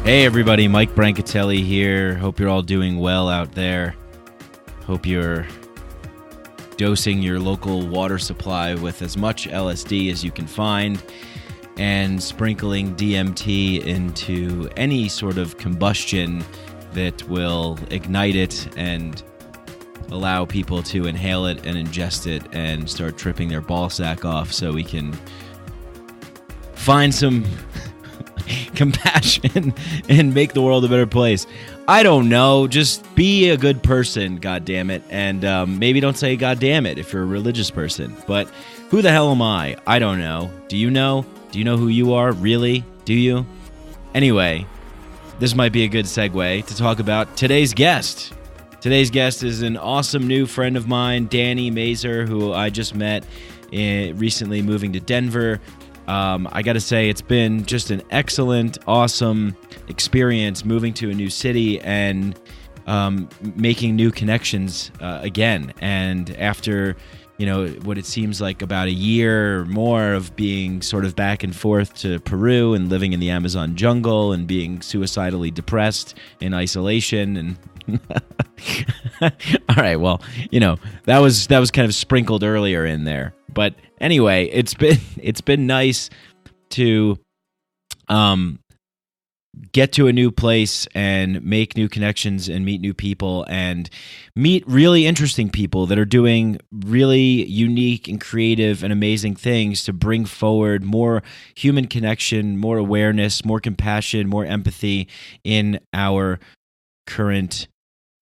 Hey everybody, Mike Brancatelli here. Hope you're all doing well out there. Hope you're dosing your local water supply with as much LSD as you can find and sprinkling DMT into any sort of combustion that will ignite it and allow people to inhale it and ingest it and start tripping their ball sack off so we can find some compassion and make the world a better place. I don't know. Just be a good person, goddammit. And maybe don't say goddammit if you're a religious person. But who the hell am I? I don't know. Do you know? Do you know who you are? Really? Do you? Anyway, this might be a good segue to talk about today's guest. Today's guest is an awesome new friend of mine, Danny Mazur, who I just met recently moving to Denver. I got to say, it's been just an excellent, awesome experience moving to a new city and making new connections again. And after, what it seems like about a year or more of being sort of back and forth to Peru and living in the Amazon jungle and being suicidally depressed in isolation and all right, well, that was kind of sprinkled earlier in there. But anyway, it's been nice to get to a new place and make new connections and meet new people and meet really interesting people that are doing really unique and creative and amazing things to bring forward more human connection, more awareness, more compassion, more empathy in our current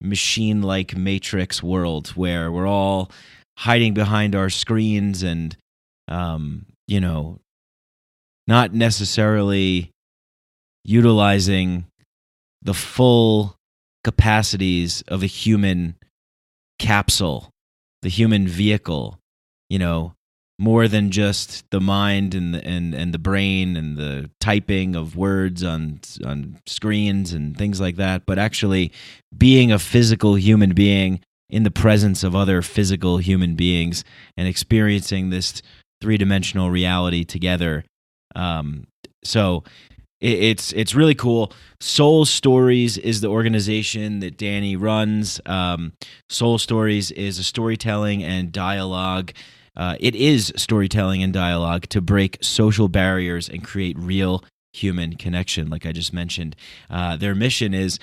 machine-like matrix world where we're all hiding behind our screens and, not necessarily utilizing the full capacities of a human capsule, the human vehicle, more than just the mind and the brain and the typing of words on screens and things like that, but actually being a physical human being in the presence of other physical human beings and experiencing this three-dimensional reality together. So it's really cool. Soul Stories is the organization that Danny runs. Soul Stories is a storytelling and dialogue. It is storytelling and dialogue to break social barriers and create real human connection, like I just mentioned. Their mission is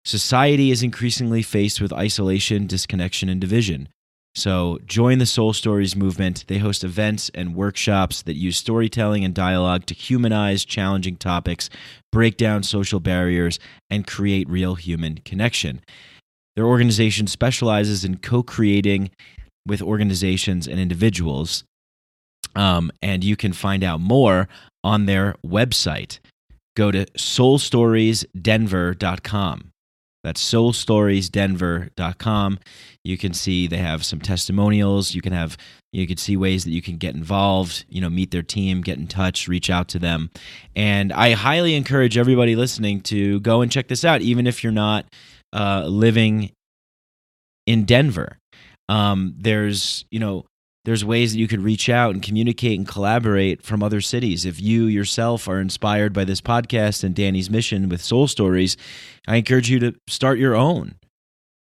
society is increasingly faced with isolation, disconnection, and division. So join the Soul Stories movement. They host events and workshops that use storytelling and dialogue to humanize challenging topics, break down social barriers, and create real human connection. Their organization specializes in co-creating with organizations and individuals, and you can find out more on their website. Go to soulstoriesdenver.com. That's soulstoriesdenver.com. You can see they have some testimonials. You can see ways that you can get involved, meet their team, get in touch, reach out to them. And I highly encourage everybody listening to go and check this out, even if you're not living in Denver. There's ways that you could reach out and communicate and collaborate from other cities. If you yourself are inspired by this podcast and Danny's mission with Soul Stories, I encourage you to start your own.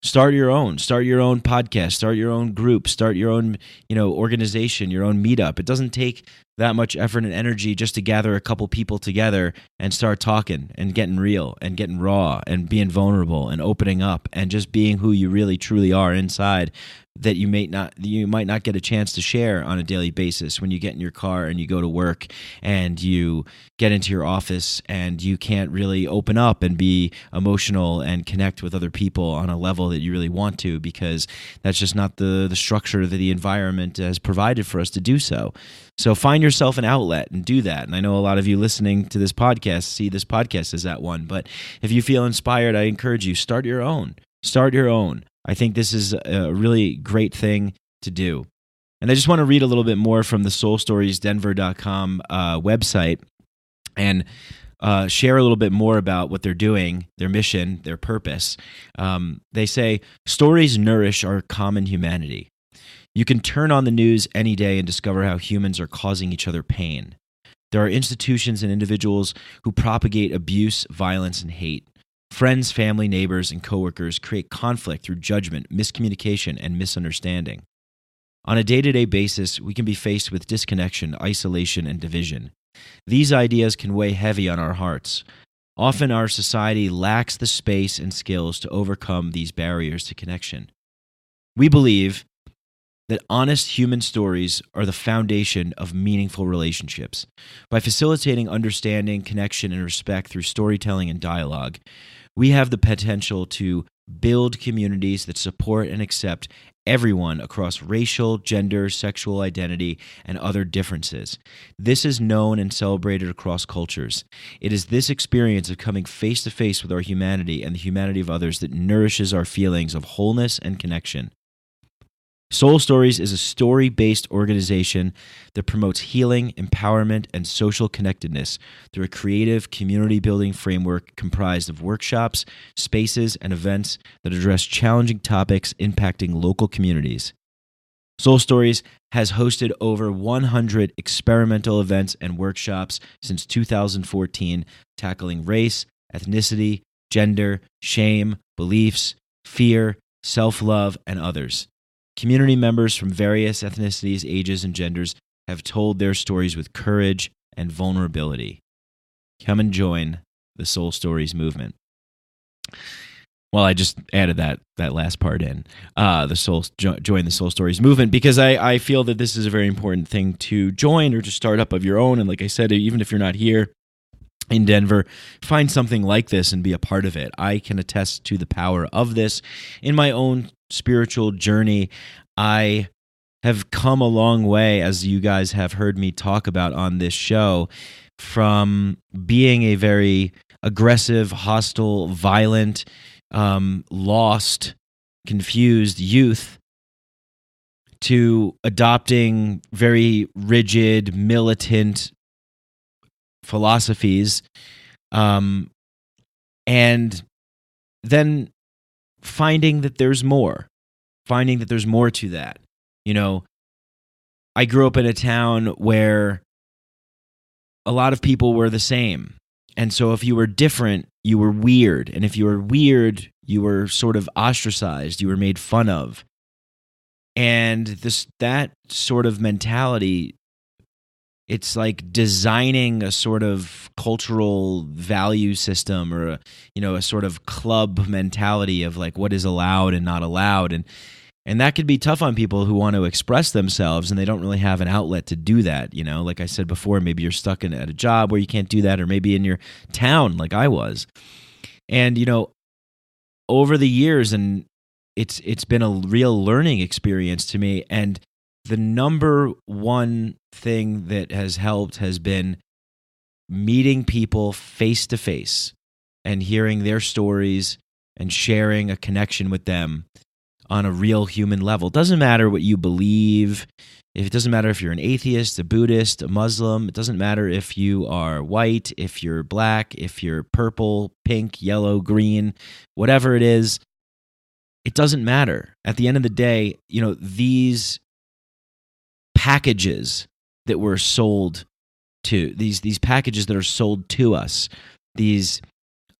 Start your own podcast, start your own group, start your own, organization, your own meetup. It doesn't take that much effort and energy just to gather a couple people together and start talking and getting real and getting raw and being vulnerable and opening up and just being who you really truly are inside that you might not get a chance to share on a daily basis when you get in your car and you go to work and you get into your office and you can't really open up and be emotional and connect with other people on a level that you really want to, because that's just not the structure that the environment has provided for us to do so. So find yourself an outlet and do that. And I know a lot of you listening to this podcast see this podcast as that one, but if you feel inspired, I encourage you, start your own. I think this is a really great thing to do. And I just want to read a little bit more from the soulstoriesdenver.com website and share a little bit more about what they're doing, their mission, their purpose. They say, stories nourish our common humanity. You can turn on the news any day and discover how humans are causing each other pain. There are institutions and individuals who propagate abuse, violence, and hate. Friends, family, neighbors, and coworkers create conflict through judgment, miscommunication, and misunderstanding. On a day-to-day basis, we can be faced with disconnection, isolation, and division. These ideas can weigh heavy on our hearts. Often our society lacks the space and skills to overcome these barriers to connection. We believe that honest human stories are the foundation of meaningful relationships. By facilitating understanding, connection, and respect through storytelling and dialogue, we have the potential to build communities that support and accept everyone across racial, gender, sexual identity, and other differences. This is known and celebrated across cultures. It is this experience of coming face to face with our humanity and the humanity of others that nourishes our feelings of wholeness and connection. Soul Stories is a story-based organization that promotes healing, empowerment, and social connectedness through a creative, community-building framework comprised of workshops, spaces, and events that address challenging topics impacting local communities. Soul Stories has hosted over 100 experimental events and workshops since 2014, tackling race, ethnicity, gender, shame, beliefs, fear, self-love, and others. Community members from various ethnicities, ages, and genders have told their stories with courage and vulnerability. Come and join the Soul Stories movement. Well, I just added that last part in, join the Soul Stories movement, because I feel that this is a very important thing to join or to start up of your own. And like I said, even if you're not here in Denver, find something like this and be a part of it. I can attest to the power of this. In my own spiritual journey, I have come a long way, as you guys have heard me talk about on this show, from being a very aggressive, hostile, violent, lost, confused youth to adopting very rigid, militant philosophies, and then finding that there's more to that. You know, I grew up in a town where a lot of people were the same. And so if you were different, you were weird. And if you were weird, you were sort of ostracized. You were made fun of. And that sort of mentality, it's like designing a sort of cultural value system, or a sort of club mentality of like what is allowed and not allowed. And that could be tough on people who want to express themselves and they don't really have an outlet to do that. Like I said before, maybe you're stuck at a job where you can't do that, or maybe in your town like I was. And, over the years, and it's been a real learning experience to me. And the number one thing that has helped has been meeting people face to face and hearing their stories and sharing a connection with them on a real human level. It doesn't matter what you believe. It doesn't matter if you're an atheist, a Buddhist, a Muslim. It doesn't matter if you are white, if you're black, if you're purple, pink, yellow, green, whatever it is. It doesn't matter. At the end of the day, these packages that were sold to, these packages that are sold to us, these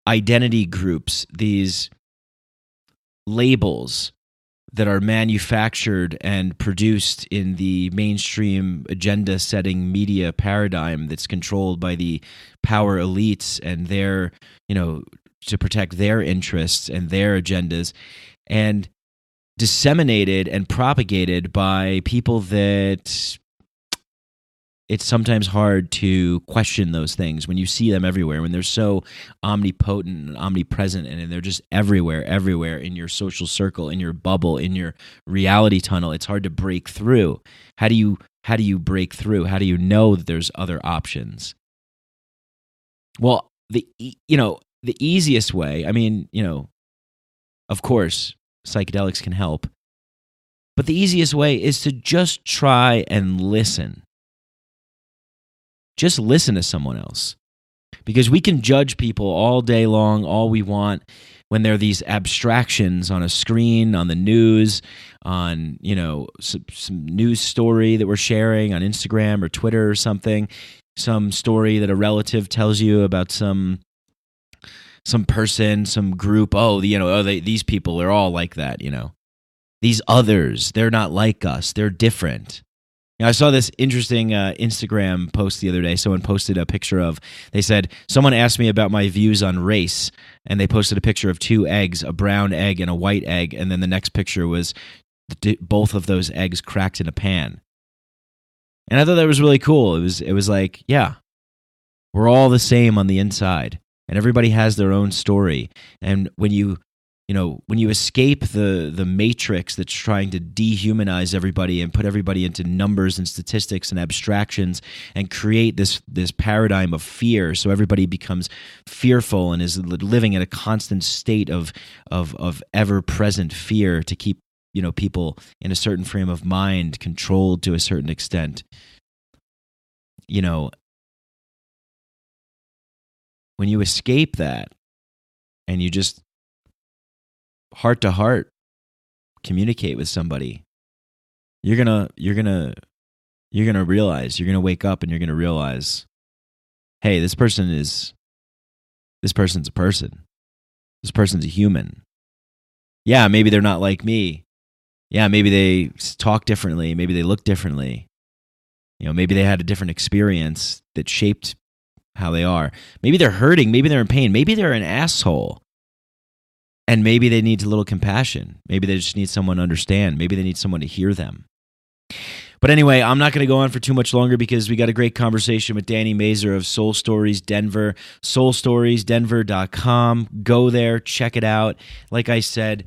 identity groups, these labels that are manufactured and produced in the mainstream agenda-setting media paradigm that's controlled by the power elites and their, to protect their interests and their agendas, and disseminated and propagated by people that it's sometimes hard to question those things when you see them everywhere, when they're so omnipotent and omnipresent, and they're just everywhere in your social circle, in your bubble, in your reality tunnel. It's hard to break through. How do you break through? How do you know that there's other options? Well, the easiest way, of course, psychedelics can help, but the easiest way is to just try and listen. Just listen to someone else, because we can judge people all day long, all we want, when they're these abstractions on a screen, on the news, on, some news story that we're sharing on Instagram or Twitter or something. some story that a relative tells you about some person, some group. These people are all like that. These others, they're not like us. They're different. I saw this interesting Instagram post the other day. Someone posted a picture they said, someone asked me about my views on race, and they posted a picture of 2 eggs, a brown egg and a white egg, and then the next picture was both of those eggs cracked in a pan. And I thought that was really cool. It was like, yeah, we're all the same on the inside, and everybody has their own story. And when you escape the matrix that's trying to dehumanize everybody and put everybody into numbers and statistics and abstractions and create this paradigm of fear, so everybody becomes fearful and is living in a constant state of ever-present fear to keep people in a certain frame of mind, controlled to a certain extent. When you escape that and you just heart to heart communicate with somebody, you're gonna realize, you're gonna wake up and you're gonna realize, hey, this person's a person. This person's a human. Yeah, maybe they're not like me. Yeah, maybe they talk differently. Maybe they look differently. Maybe they had a different experience that shaped how they are. Maybe they're hurting. Maybe they're in pain. Maybe they're an asshole. And maybe they need a little compassion. Maybe they just need someone to understand. Maybe they need someone to hear them. But anyway, I'm not going to go on for too much longer because we got a great conversation with Danny Mazur of Soul Stories Denver, soulstoriesdenver.com. Go there, check it out. Like I said,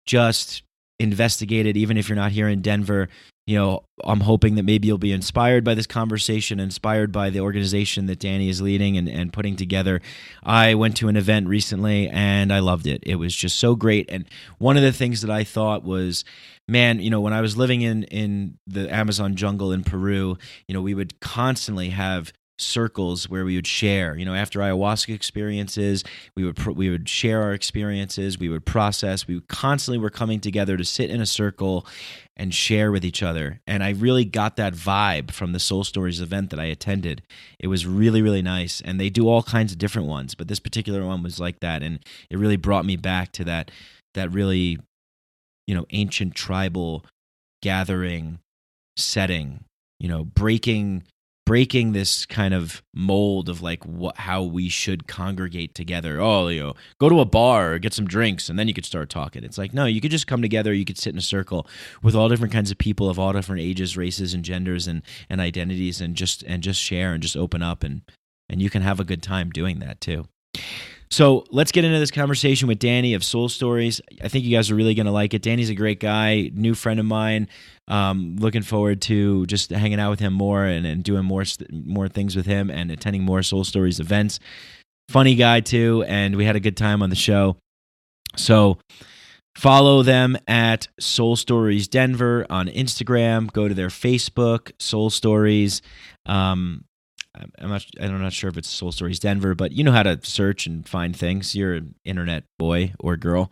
just investigate it, even if you're not here in Denver. I'm hoping that maybe you'll be inspired by this conversation, inspired by the organization that Danny is leading and putting together. I went to an event recently and I loved it. It was just so great. And one of the things that I thought was, man, when I was living in the Amazon jungle in Peru, we would constantly have circles where we would share. After ayahuasca experiences, we would share our experiences, we would process. We constantly were coming together to sit in a circle and share with each other. And I really got that vibe from the Soul Stories event that I attended. It was really, really nice. And they do all kinds of different ones, but this particular one was like that. And it really brought me back to that really, ancient tribal gathering setting, breaking this kind of mold of like how we should congregate together. Oh, go to a bar or get some drinks and then you could start talking. It's like, no, you could just come together. You could sit in a circle with all different kinds of people of all different ages, races, and genders and identities, and just share and just open up, and you can have a good time doing that too. So let's get into this conversation with Danny of Soul Stories. I think you guys are really going to like it. Danny's a great guy, new friend of mine. Looking forward to just hanging out with him more and doing more things with him and attending more Soul Stories events. Funny guy too, and we had a good time on the show. So follow them at Soul Stories Denver on Instagram. Go to their Facebook, Soul Stories. I'm not sure if it's Soul Stories Denver, but you know how to search and find things. You're an internet boy or girl.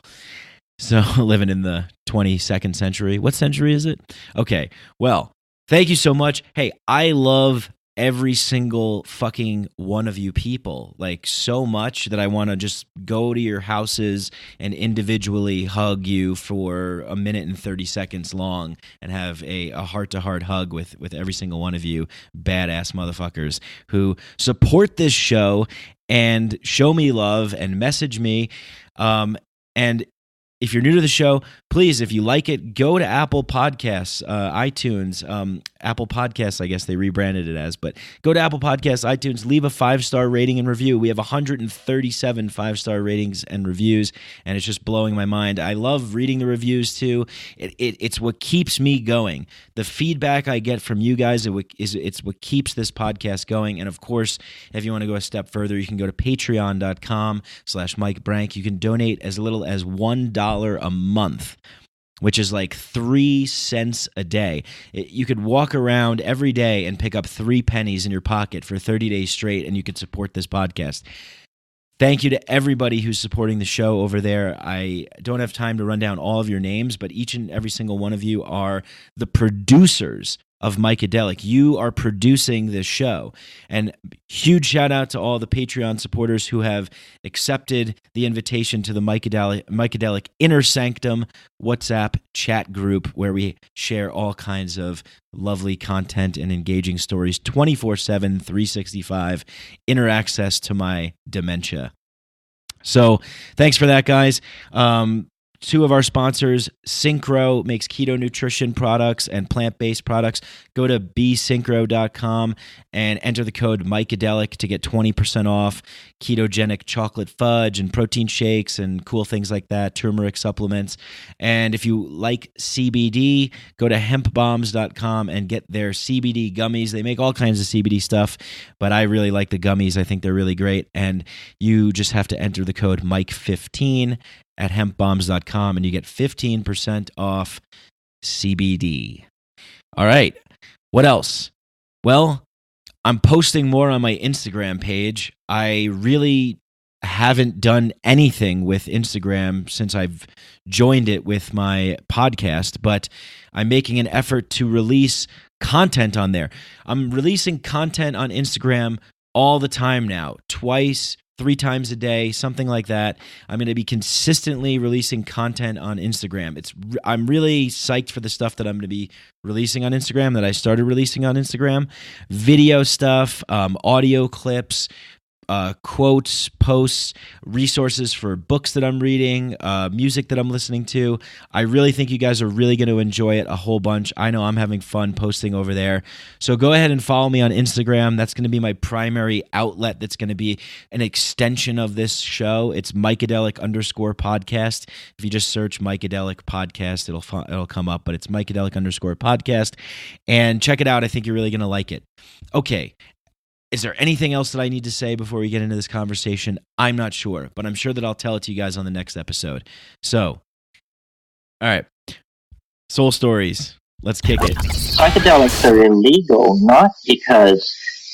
So living in the 22nd century. What century is it? Okay. Well, thank you so much. Hey, I love every single fucking one of you people, like so much that I want to just go to your houses and individually hug you for 1 minute and 30 seconds long and have a heart-to-heart hug with every single one of you badass motherfuckers who support this show and show me love and message me. And if you're new to the show, please, if you like it, go to Apple Podcasts, iTunes, Apple Podcasts, I guess they rebranded it as, but go to Apple Podcasts, iTunes, leave a 5-star rating and review. We have 137 5-star ratings and reviews, and it's just blowing my mind. I love reading the reviews too. It's what keeps me going. The feedback I get from you guys, it's what keeps this podcast going. And of course, if you want to go a step further, you can go to patreon.com/Mike Brank. You can donate as little as $1 a month, which is like 3 cents a day. You could walk around every day and pick up 3 pennies in your pocket for 30 days straight, and you could support this podcast. Thank you to everybody who's supporting the show over there. I don't have time to run down all of your names, but each and every single one of you are the producers of Micadelic. You are producing this show. And huge shout out to all the Patreon supporters who have accepted the invitation to the Micadelic Inner Sanctum WhatsApp chat group, where we share all kinds of lovely content and engaging stories 24/7, 365, inner access to my dementia. So thanks for that, guys. Two of our sponsors, Synchro, makes keto nutrition products and plant-based products. Go to besynchro.com and enter the code Micadelic to get 20% off ketogenic chocolate fudge and protein shakes and cool things like that, turmeric supplements. And if you like CBD, go to hempbombs.com and get their CBD gummies. They make all kinds of CBD stuff, but I really like the gummies. I think they're really great. And you just have to enter the code Mike15 at hempbombs.com and you get 15% off CBD. All right. What else? Well, I'm posting more on my Instagram page. I really haven't done anything with Instagram since I've joined it with my podcast, but I'm making an effort to release content on there. I'm releasing content on Instagram all the time now, twice, 3 times a day, something like that. I'm going to be consistently releasing content on Instagram. I'm really psyched for the stuff that I'm going to be releasing on Instagram, that I started releasing on Instagram. Video stuff, audio clips, quotes, posts, resources for books that I'm reading, music that I'm listening to. I really think you guys are really going to enjoy it a whole bunch. I know I'm having fun posting over there. So go ahead and follow me on Instagram. That's going to be my primary outlet. That's going to be an extension of this show. It's Micadelic_podcast. If you just search Micadelic podcast, it'll come up, but it's Micadelic_podcast. And check it out. I think you're really going to like it. Okay. Is there anything else that I need to say before we get into this conversation? I'm not sure, but I'm sure that I'll tell it to you guys on the next episode. So, all right. Soul Stories. Let's kick it. Psychedelics are illegal not because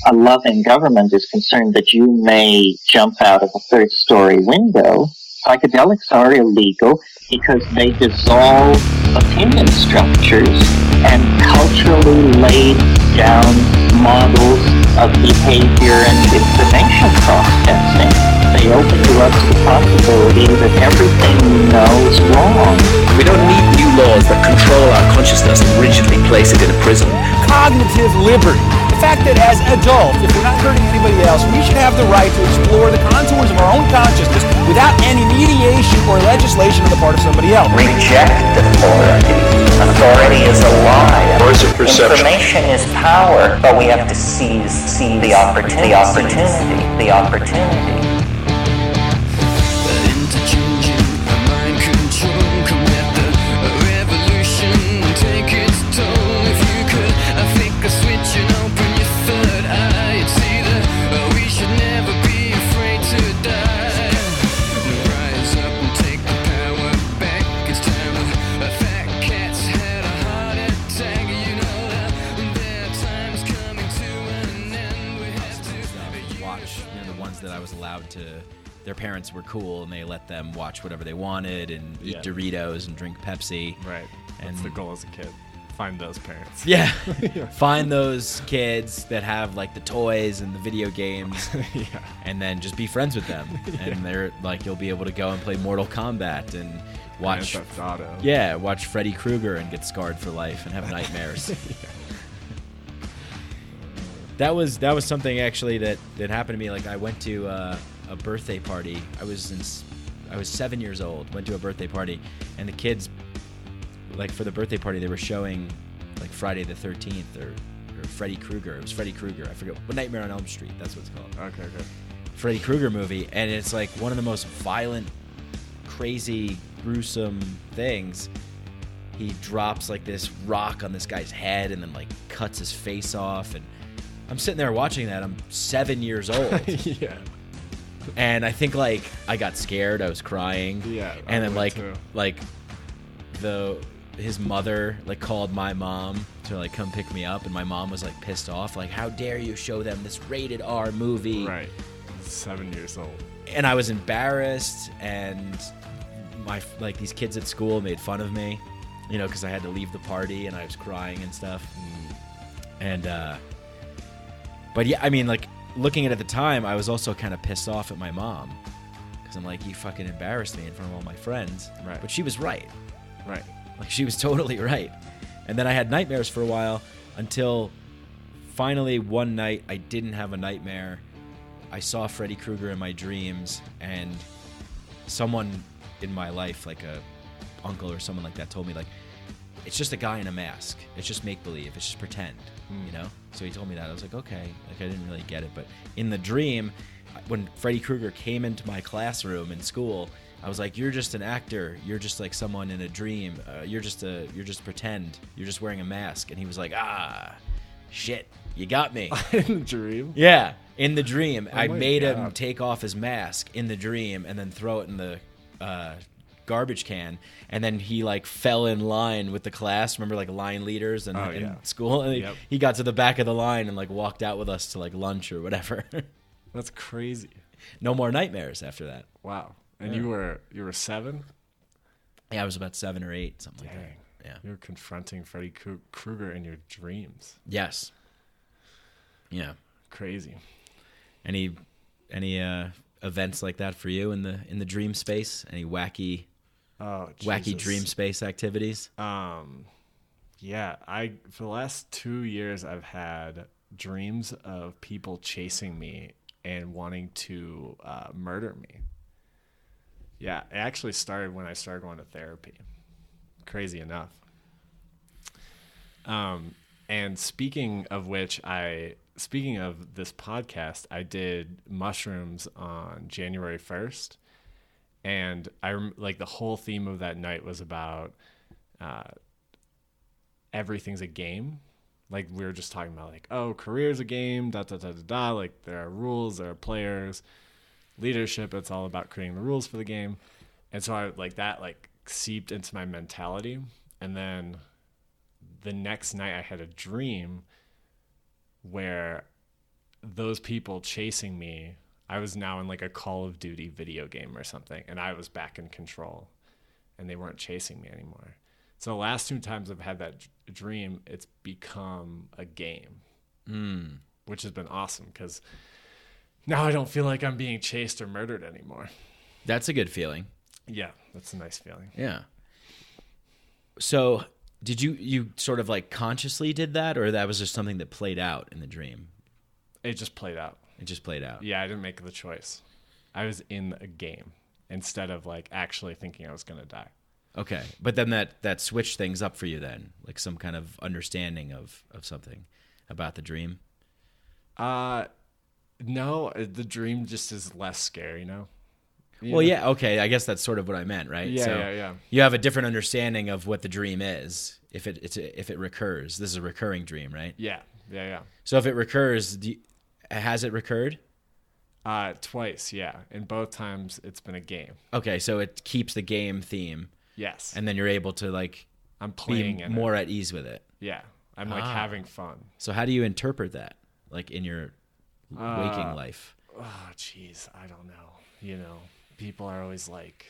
a loving government is concerned that you may jump out of a third-story window. Psychedelics are illegal because they dissolve opinion structures and culturally laid down models of behavior and information processing. They open you up to the possibility that everything you know is wrong. We don't need new laws that control our consciousness and rigidly place it in a prison. Cognitive liberty. The fact that as adults, if we're not hurting anybody else, we should have the right to explore the contours of our own consciousness without any mediation or legislation on the part of somebody else. Reject authority. Authority is a lie. Or is it perception? Information is power, but we have to seize the opportunity. The opportunity. Their parents were cool and they let them watch whatever they wanted and eat Doritos and drink Pepsi. Right. And that's the goal as a kid. Find those parents. Yeah. Find those kids that have like the toys and the video games and then just be friends with them. And they're like, you'll be able to go and play Mortal Kombat and watch watch Freddy Krueger and get scarred for life and have nightmares. That was something actually that happened to me. Like I went to a birthday party. I was 7 years old. Went to a birthday party, and the kids, like for the birthday party, they were showing like Friday the 13th or Freddy Krueger. It was Freddy Krueger. I forget. Nightmare on Elm Street. That's what it's called. Okay. Freddy Krueger movie, and it's like one of the most violent, crazy, gruesome things. He drops like this rock on this guy's head and then like cuts his face off, and I'm sitting there watching that. I'm 7 years old. Yeah. And I think like I got scared. I was crying. Yeah. And then his mother like called my mom to like come pick me up, and my mom was like pissed off, like, how dare you show them this rated R movie? Right. 7 years old. And I was embarrassed, and these kids at school made fun of me, because I had to leave the party and I was crying and stuff. And but yeah, I mean, like, looking at the time, I was also kind of pissed off at my mom because I'm like, you fucking embarrassed me in front of all my friends. Right. But she was right. Right. Like, she was totally right. And then I had nightmares for a while until finally one night I didn't have a nightmare. I saw Freddy Krueger in my dreams, and someone in my life, like a uncle or someone like that, told me, like, it's just a guy in a mask. It's just make-believe. It's just pretend, you know? So he told me that. I was like, okay. Like, I didn't really get it. But in the dream, when Freddy Krueger came into my classroom in school, I was like, you're just an actor. You're just like someone in a dream. You're just pretend. You're just wearing a mask. And he was like, shit, you got me. In the dream? Yeah, in the dream. I my made him God. take off his mask in the dream and then throw it in the garbage can. And then he, like, fell in line with the class. Remember, like, line leaders in school? And Yep. he got to the back of the line and, like, walked out with us to, like, lunch or whatever. That's crazy. No more nightmares after that. Wow. And you were 7? Yeah, I was about 7 or 8, something like Dang. that. Yeah. You were confronting Freddy Krueger in your dreams. Yes. Yeah. Crazy. Any events like that for you in the dream space? Any wacky Jesus. dream space activities? Yeah, for the last 2 years I've had dreams of people chasing me and wanting to murder me. Yeah, it actually started when I started going to therapy. Crazy enough. And speaking of this podcast, I did mushrooms on January 1st. And like the whole theme of that night was about everything's a game. Like, we were just talking about, like, oh, career's a game, da da da da da. Like, there are rules, there are players, leadership. It's all about creating the rules for the game. And so that seeped into my mentality. And then the next night I had a dream where those people chasing me, I was now in like a Call of Duty video game or something, and I was back in control, and they weren't chasing me anymore. So the last 2 times I've had that dream, it's become a game, which has been awesome because now I don't feel like I'm being chased or murdered anymore. That's a good feeling. Yeah, that's a nice feeling. Yeah. So did you sort of like consciously did that, or that was just something that played out in the dream? It just played out. It just played out. Yeah, I didn't make the choice. I was in a game instead of like actually thinking I was going to die. Okay. But then that switched things up for you then, like some kind of understanding of something about the dream? No, the dream just is less scary, you know? Well, yeah, okay. I guess that's sort of what I meant, right? Yeah, so yeah. You have a different understanding of what the dream is if it recurs. This is a recurring dream, right? Yeah. So if it recurs, has it recurred? Twice, yeah. And both times it's been a game. Okay, so it keeps the game theme. Yes. And then you're able to like I'm playing be in more it. at ease with it. Yeah. I'm like having fun. So how do you interpret that, like in your waking life? Oh, jeez. I don't know. You know, people are always like,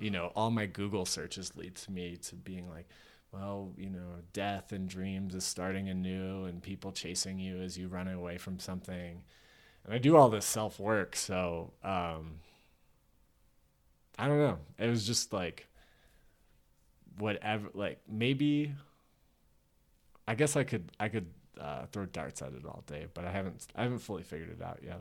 you know, all my Google searches lead to me to being like, well, you know, death and dreams is starting anew and people chasing you as you run away from something. And I do all this self-work. So, I don't know. It was just like, whatever, like maybe, I guess I could throw darts at it all day, but I haven't fully figured it out yet.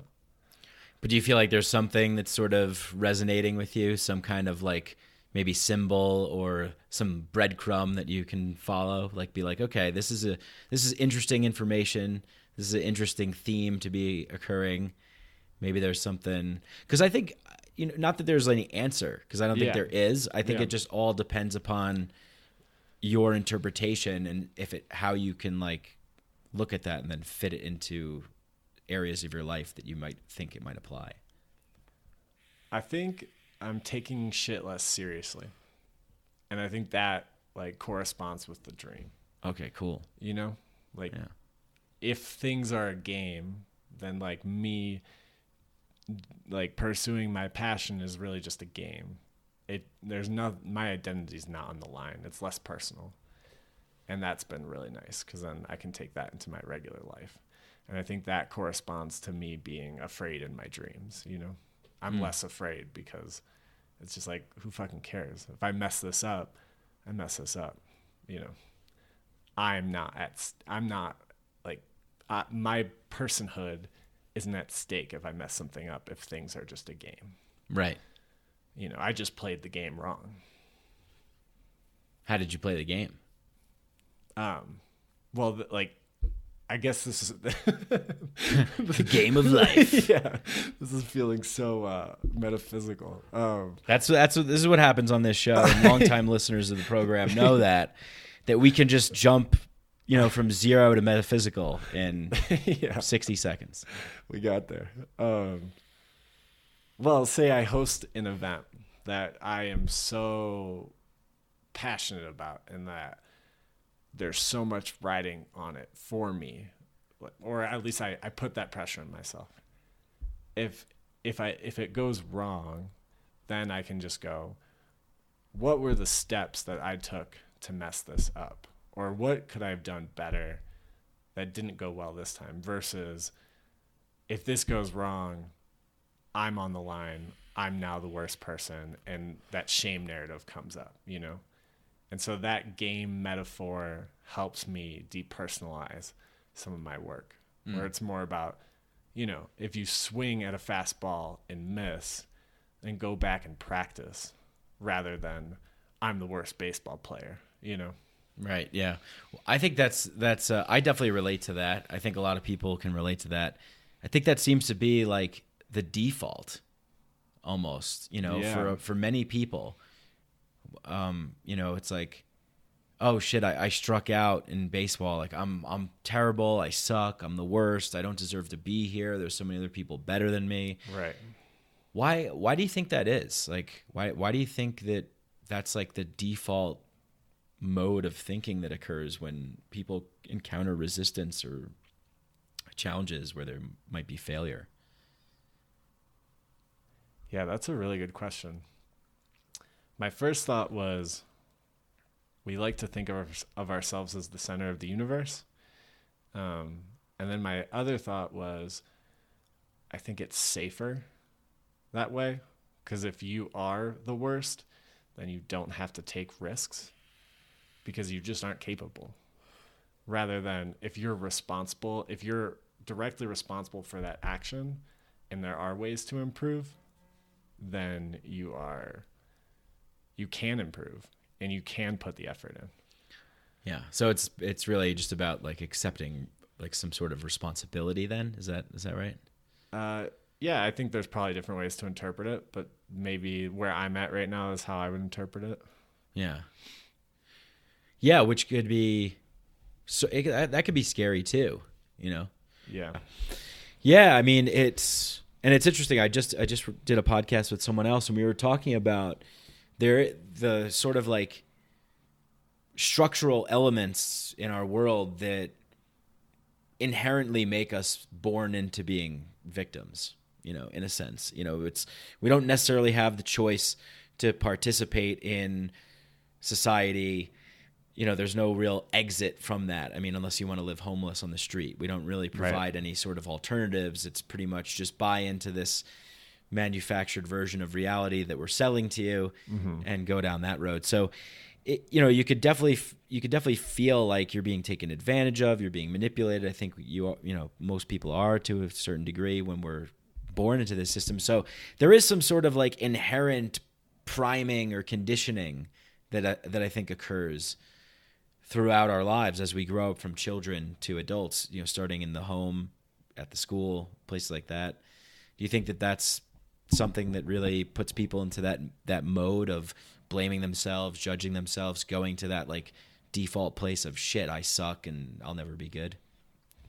But do you feel like there's something that's sort of resonating with you, some kind of like maybe symbol or some breadcrumb that you can follow, like be like, okay, this is interesting information. This is an interesting theme to be occurring. Maybe there's something, because I think, you know, not that there's any answer, because I don't think there is. I think it just all depends upon your interpretation and how you can like look at that and then fit it into areas of your life that you might think it might apply. I think I'm taking shit less seriously. And I think that like corresponds with the dream. Okay, cool. You know? Like if things are a game, then like me like pursuing my passion is really just a game. My identity's not on the line. It's less personal. And that's been really nice because then I can take that into my regular life. And I think that corresponds to me being afraid in my dreams, you know? I'm less afraid because it's just like, who fucking cares? If I mess this up, I mess this up, you know? I'm not like, my personhood isn't at stake if I mess something up, if things are just a game. Right. You know, I just played the game wrong. How did you play the game? Well, like, I guess this is The game of life. yeah, this is feeling so metaphysical. This is what happens on this show. And longtime listeners of the program know that we can just jump, you know, from zero to metaphysical in 60 seconds. We got there. Well, say I host an event that I am so passionate about and that there's so much riding on it for me, or at least I put that pressure on myself. If it goes wrong, then I can just go, what were the steps that I took to mess this up? Or what could I have done better that didn't go well this time? Versus if this goes wrong, I'm on the line. I'm now the worst person. And that shame narrative comes up, you know? And so that game metaphor helps me depersonalize some of my work, where it's more about, you know, if you swing at a fastball and miss, then go back and practice rather than I'm the worst baseball player, you know? Right. Yeah. I think that's I definitely relate to that. I think a lot of people can relate to that. I think that seems to be like the default almost, you know, for many people. You know, it's like, oh shit, I struck out in baseball. Like I'm terrible. I suck. I'm the worst. I don't deserve to be here. There's so many other people better than me. Right. Why do you think that is? Like, why do you think that that's like the default mode of thinking that occurs when people encounter resistance or challenges where there might be failure? Yeah, that's a really good question. My first thought was we like to think of ourselves as the center of the universe. And then my other thought was I think it's safer that way, because if you are the worst, then you don't have to take risks because you just aren't capable. Rather than if you're directly responsible for that action and there are ways to improve, then you can improve and you can put the effort in. Yeah. So it's really just about like accepting like some sort of responsibility then. Is that right? Yeah, I think there's probably different ways to interpret it, but maybe where I'm at right now is how I would interpret it. Yeah. Yeah, which could be that could be scary too, you know. Yeah. Yeah, I mean it's interesting. I just did a podcast with someone else and we were talking about the sort of like structural elements in our world that inherently make us born into being victims, you know, in a sense. You know, we don't necessarily have the choice to participate in society. You know, there's no real exit from that. I mean, unless you want to live homeless on the street. We don't really provide any sort of alternatives. It's pretty much just buy into this manufactured version of reality that we're selling to you and go down that road. So, you know, you could definitely feel like you're being taken advantage of, you're being manipulated. I think you know, most people are to a certain degree when we're born into this system. So there is some sort of like inherent priming or conditioning that I think occurs throughout our lives as we grow up from children to adults, you know, starting in the home, at the school, places like that. Do you think that that's something that really puts people into that mode of blaming themselves, judging themselves, going to that like default place of shit, I suck and I'll never be good?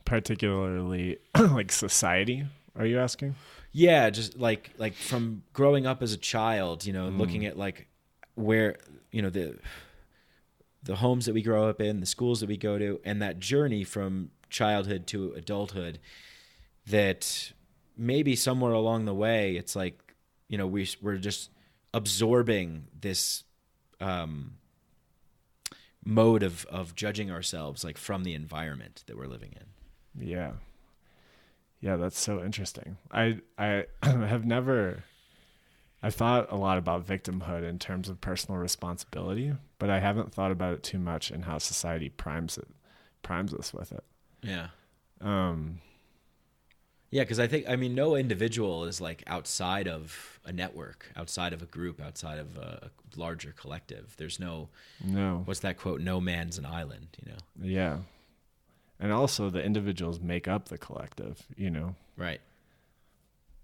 Particularly like society, are you asking? Yeah, just like from growing up as a child, you know, looking at like where, you know, the homes that we grow up in, the schools that we go to, and that journey from childhood to adulthood, that maybe somewhere along the way, it's like, you know, we're just absorbing this mode of judging ourselves, like from the environment that we're living in. Yeah. Yeah, that's so interesting. I have never, I thought a lot about victimhood in terms of personal responsibility, but I haven't thought about it too much in how society primes us with it. Yeah. Yeah, because I mean, no individual is like outside of a network, outside of a group, outside of a larger collective. There's no, what's that quote? No man's an island, you know? Yeah. And also the individuals make up the collective, you know? Right.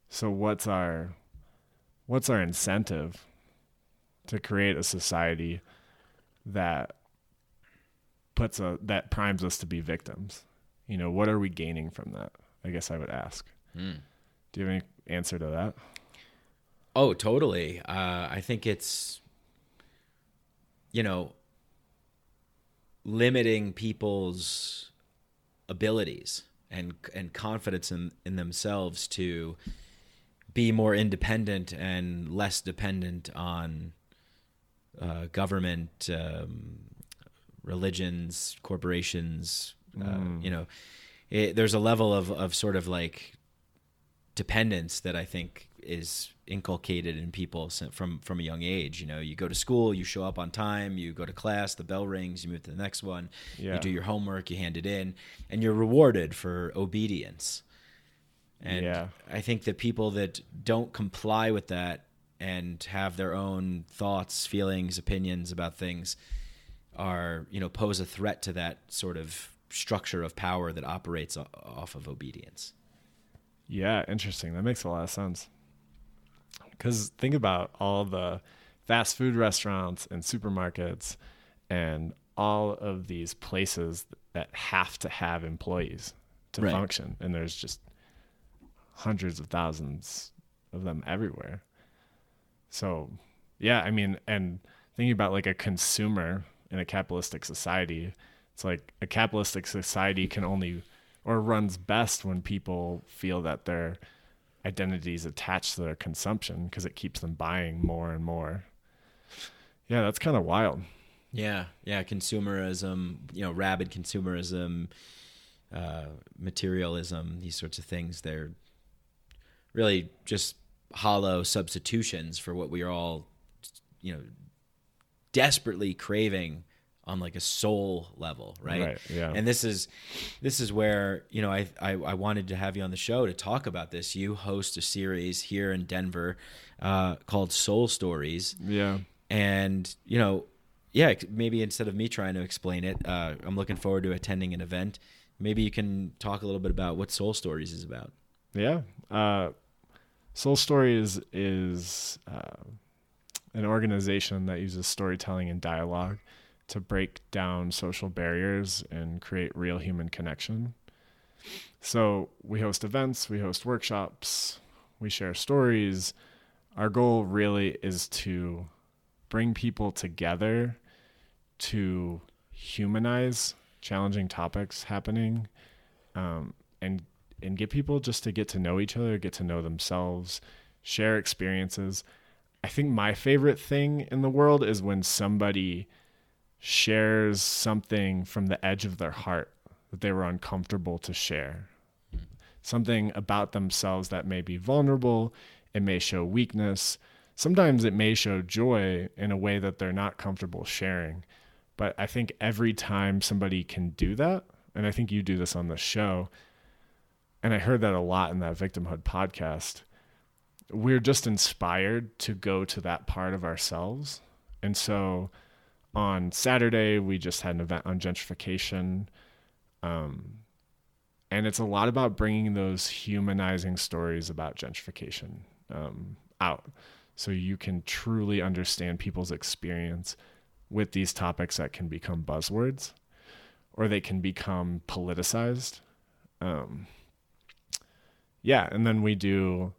So what's our incentive to create a society that that primes us to be victims? You know, what are we gaining from that? I guess I would ask. Do you have any answer to that? Oh, totally. I think it's, you know, limiting people's abilities and confidence in themselves to be more independent and less dependent on government, religions, corporations. You know, there's a level of sort of like dependence that I think is inculcated in people from a young age. You know, you go to school, you show up on time, you go to class, the bell rings, you move to the next one, you do your homework, you hand it in, and you're rewarded for obedience. And I think that people that don't comply with that and have their own thoughts, feelings, opinions about things are, you know, pose a threat to that sort of structure of power that operates off of obedience. Yeah, interesting. That makes a lot of sense. Because think about all the fast food restaurants and supermarkets and all of these places that have to have employees to function. And there's just hundreds of thousands of them everywhere. So, yeah, I mean, and thinking about like a consumer in a capitalistic society, it's like a capitalistic society can only or runs best when people feel that their identity is attached to their consumption because it keeps them buying more and more. Yeah, that's kind of wild. Yeah, consumerism, you know, rabid consumerism, materialism, these sorts of things, they're really just hollow substitutions for what we are all, you know, desperately craving on like a soul level, right? Yeah. And this is where, you know, I wanted to have you on the show to talk about this. You host a series here in Denver called Soul Stories. Yeah. And, you know, yeah, maybe instead of me trying to explain it, I'm looking forward to attending an event. Maybe you can talk a little bit about what Soul Stories is about. Yeah. Soul Stories is an organization that uses storytelling and dialogue to break down social barriers and create real human connection. So we host events, we host workshops, we share stories. Our goal really is to bring people together to humanize challenging topics happening, and get people just to get to know each other, get to know themselves, share experiences. I think my favorite thing in the world is when somebody shares something from the edge of their heart that they were uncomfortable to share. Something about themselves that may be vulnerable, it may show weakness. Sometimes it may show joy in a way that they're not comfortable sharing. But I think every time somebody can do that, and I think you do this on the show, and I heard that a lot in that Victimhood podcast, we're just inspired to go to that part of ourselves. And so on Saturday, we just had an event on gentrification. And it's a lot about bringing those humanizing stories about gentrification out so you can truly understand people's experience with these topics that can become buzzwords or they can become politicized. Yeah, and then we do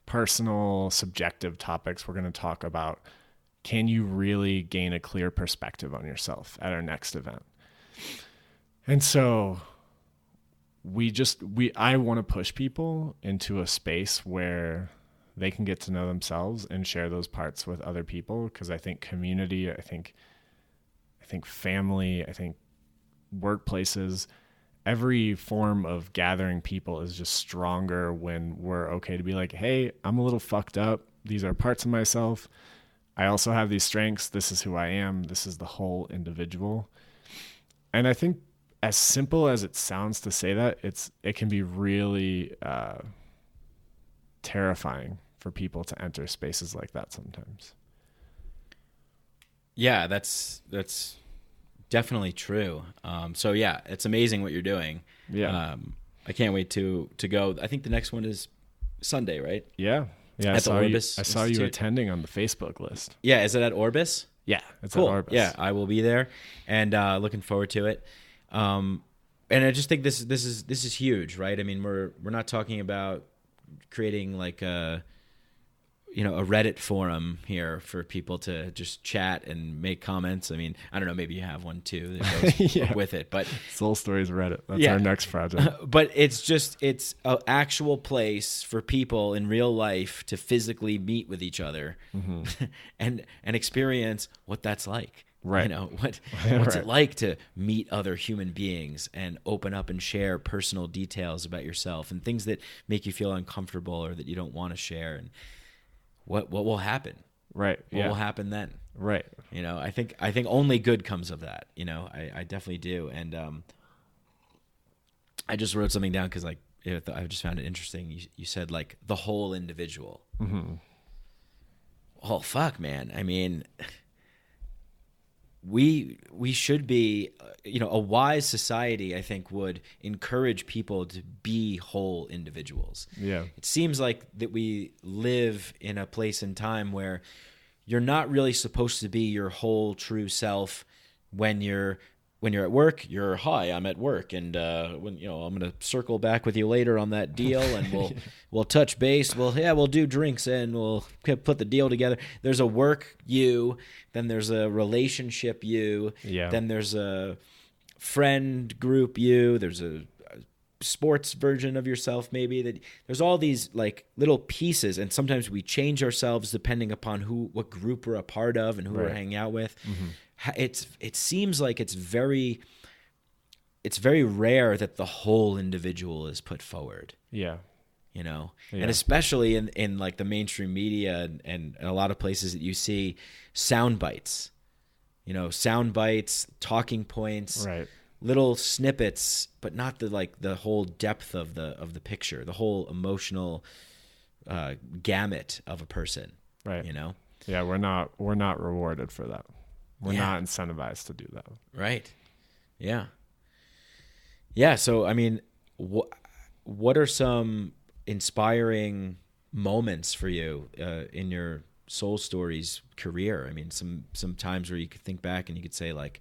personal, subjective topics. We're going to talk about, can you really gain a clear perspective on yourself at our next event? And so I want to push people into a space where they can get to know themselves and share those parts with other people, because I think community, I think I think family, I think workplaces, every form of gathering people is just stronger when we're okay to be like, hey, I'm a little fucked up. These are parts of myself. I also have these strengths. This is who I am. This is the whole individual. And I think as simple as it sounds to say that, it can be really terrifying for people to enter spaces like that sometimes. Yeah, that's definitely true. So yeah, it's amazing what you're doing. Yeah. I can't wait to go. I think the next one is Sunday, right? Yeah. Yeah. At the Orbis I saw you Institute. attending on the Facebook list. Yeah, is it at Orbis? Yeah. It's Cool. at Orbis. Yeah, I will be there, and looking forward to it. And I just think this is huge, right? I mean, we're not talking about creating like a Reddit forum here for people to just chat and make comments. I mean, I don't know, maybe you have one too that goes Yeah. with it, but Soul Stories Reddit. That's our next project. but it's an actual place for people in real life to physically meet with each other and experience what that's like. Right. What's Right. it like to meet other human beings and open up and share personal details about yourself and things that make you feel uncomfortable or that you don't want to share, and what will happen? Right. What will happen then? Right. I think only good comes of that. I definitely do. And I just wrote something down because I just found it interesting. You said like the whole individual. Mm-hmm. Oh fuck, man. I mean, we should be, a wise society, I think, would encourage people to be whole individuals. Yeah. It seems like that we live in a place and time where you're not really supposed to be your whole true self when you're at work. You're, hi, I'm at work, and when I'm going to circle back with you later on that deal, and we'll touch base. We'll do drinks and we'll put the deal together. There's a work you, then there's a relationship you, then there's a friend group you, there's a sports version of yourself maybe. That there's all these like little pieces, and sometimes we change ourselves depending upon what group we're a part of and who we're hanging out with. It seems like it's very rare that the whole individual is put forward. Yeah. And especially in like the mainstream media and a lot of places that you see sound bites, talking points, Right. little snippets, but not the whole depth of the picture, the whole emotional gamut of a person. Right. Yeah, we're not rewarded for that. We're not incentivized to do that. Right. Yeah. Yeah. So, I mean, what are some inspiring moments for you in your Soul Stories career? I mean, some times where you could think back and you could say like,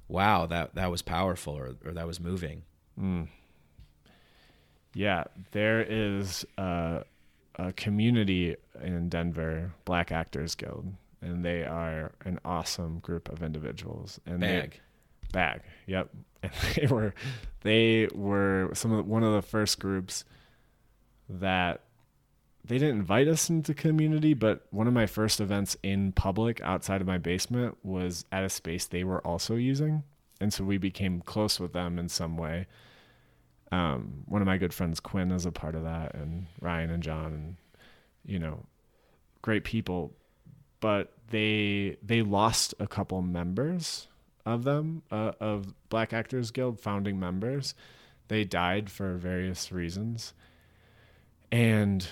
wow, that was powerful or that was moving. Yeah. There is a community in Denver, Black Actors Guild, and they are an awesome group of individuals. And Bag. Yep. And they were one of the first groups that they didn't invite us into community, but one of my first events in public outside of my basement was at a space they were also using. And so we became close with them in some way. One of my good friends, Quinn, is a part of that, and Ryan and John, and, great people. But they lost a couple members of them, of Black Actors Guild, founding members. They died for various reasons. And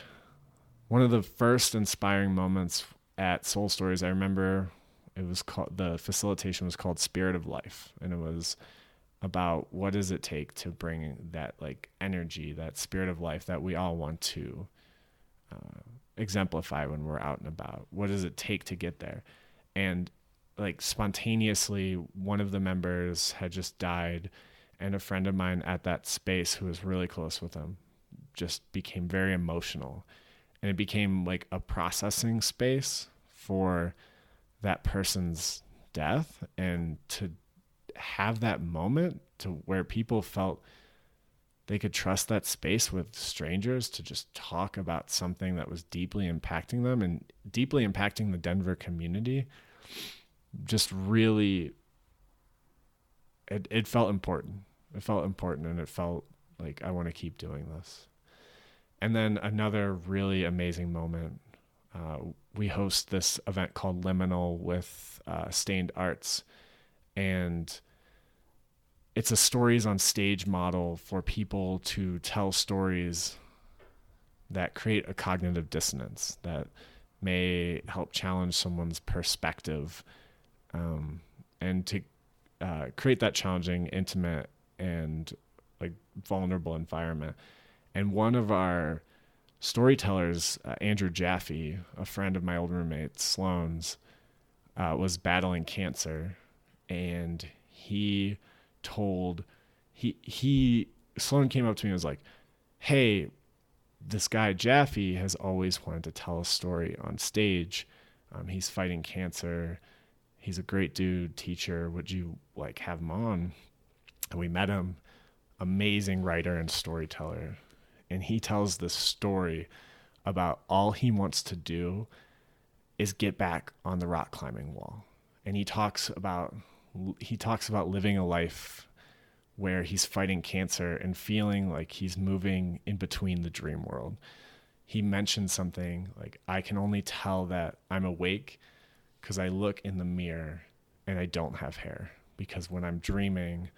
one of the first inspiring moments at Soul Stories, I remember the facilitation was called Spirit of Life. And it was about what does it take to bring that like energy, that spirit of life that we all want to exemplify when we're out and about. What does it take to get there? And like spontaneously, one of the members had just died, and a friend of mine at that space who was really close with him just became very emotional, and it became like a processing space for that person's death, and to have that moment to where people felt they could trust that space with strangers to just talk about something that was deeply impacting them and deeply impacting the Denver community just really it felt important. It felt important, and it felt like I want to keep doing this. And then another really amazing moment, we host this event called Liminal with Stained Arts, and it's a stories on stage model for people to tell stories that create a cognitive dissonance, that may help challenge someone's perspective, and to create that challenging, intimate, and like vulnerable environment. And one of our storytellers, Andrew Jaffe, a friend of my old roommate Sloan's, was battling cancer, and Sloan came up to me and was like, "Hey, this guy Jaffe has always wanted to tell a story on stage. He's fighting cancer. He's a great dude, teacher. Would you like have him on?" And we met him. Amazing writer and storyteller. And he tells this story about all he wants to do is get back on the rock climbing wall. And he talks about living a life where he's fighting cancer and feeling like he's moving in between the dream world. He mentioned something like, "I can only tell that I'm awake because I look in the mirror and I don't have hair, because when I'm dreaming,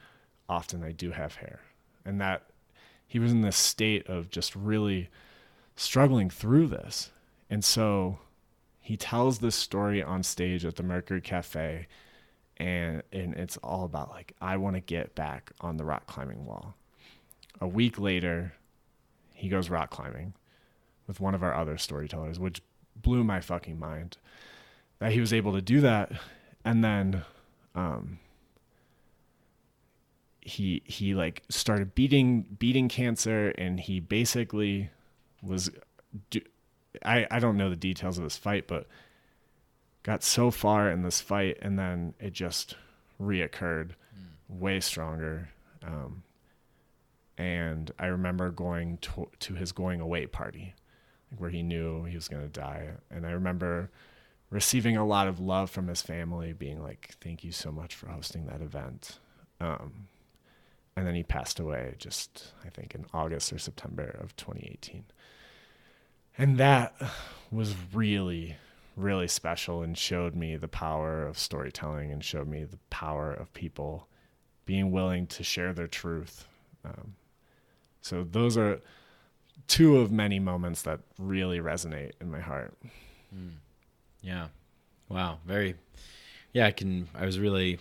often I do have hair." And that he was in this state of just really struggling through this. And so he tells this story on stage at the Mercury Cafe, and it's all about like, I want to get back on the rock climbing wall. A week later, he goes rock climbing with one of our other storytellers, which blew my fucking mind that he was able to do that. And then he like started beating cancer, and he basically was I don't know the details of this fight, but got so far in this fight, and then it just reoccurred way stronger. And I remember going to his going away party, where he knew he was going to die. And I remember receiving a lot of love from his family, being like, "Thank you so much for hosting that event." And then he passed away just, I think, in August or September of 2018. And that was really, really special, and showed me the power of storytelling, and showed me the power of people being willing to share their truth. So those are two of many moments that really resonate in my heart. Yeah. Wow. Very. Yeah, I was really,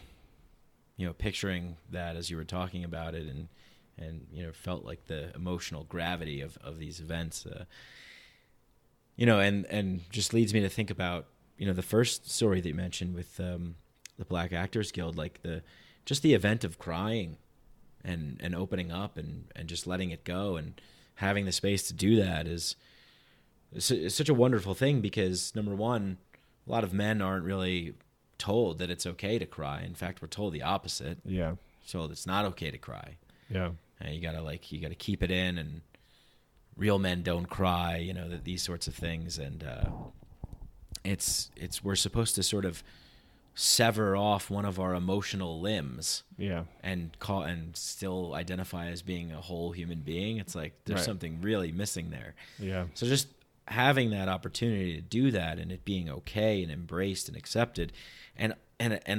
picturing that as you were talking about it, and felt like the emotional gravity of these events, and just leads me to think about, the first story that you mentioned with the Black Actors Guild, like the event of crying and opening up and just letting it go, and having the space to do that is such a wonderful thing, because number one, a lot of men aren't really told that it's okay to cry. In fact, we're told the opposite. Yeah. So it's not okay to cry. Yeah. And you gotta keep it in, and real men don't cry, these sorts of things. And we're supposed to sort of sever off one of our emotional limbs. Yeah. And still identify as being a whole human being. It's like there's Right. something really missing there. Yeah. So just having that opportunity to do that, and it being okay and embraced and accepted, and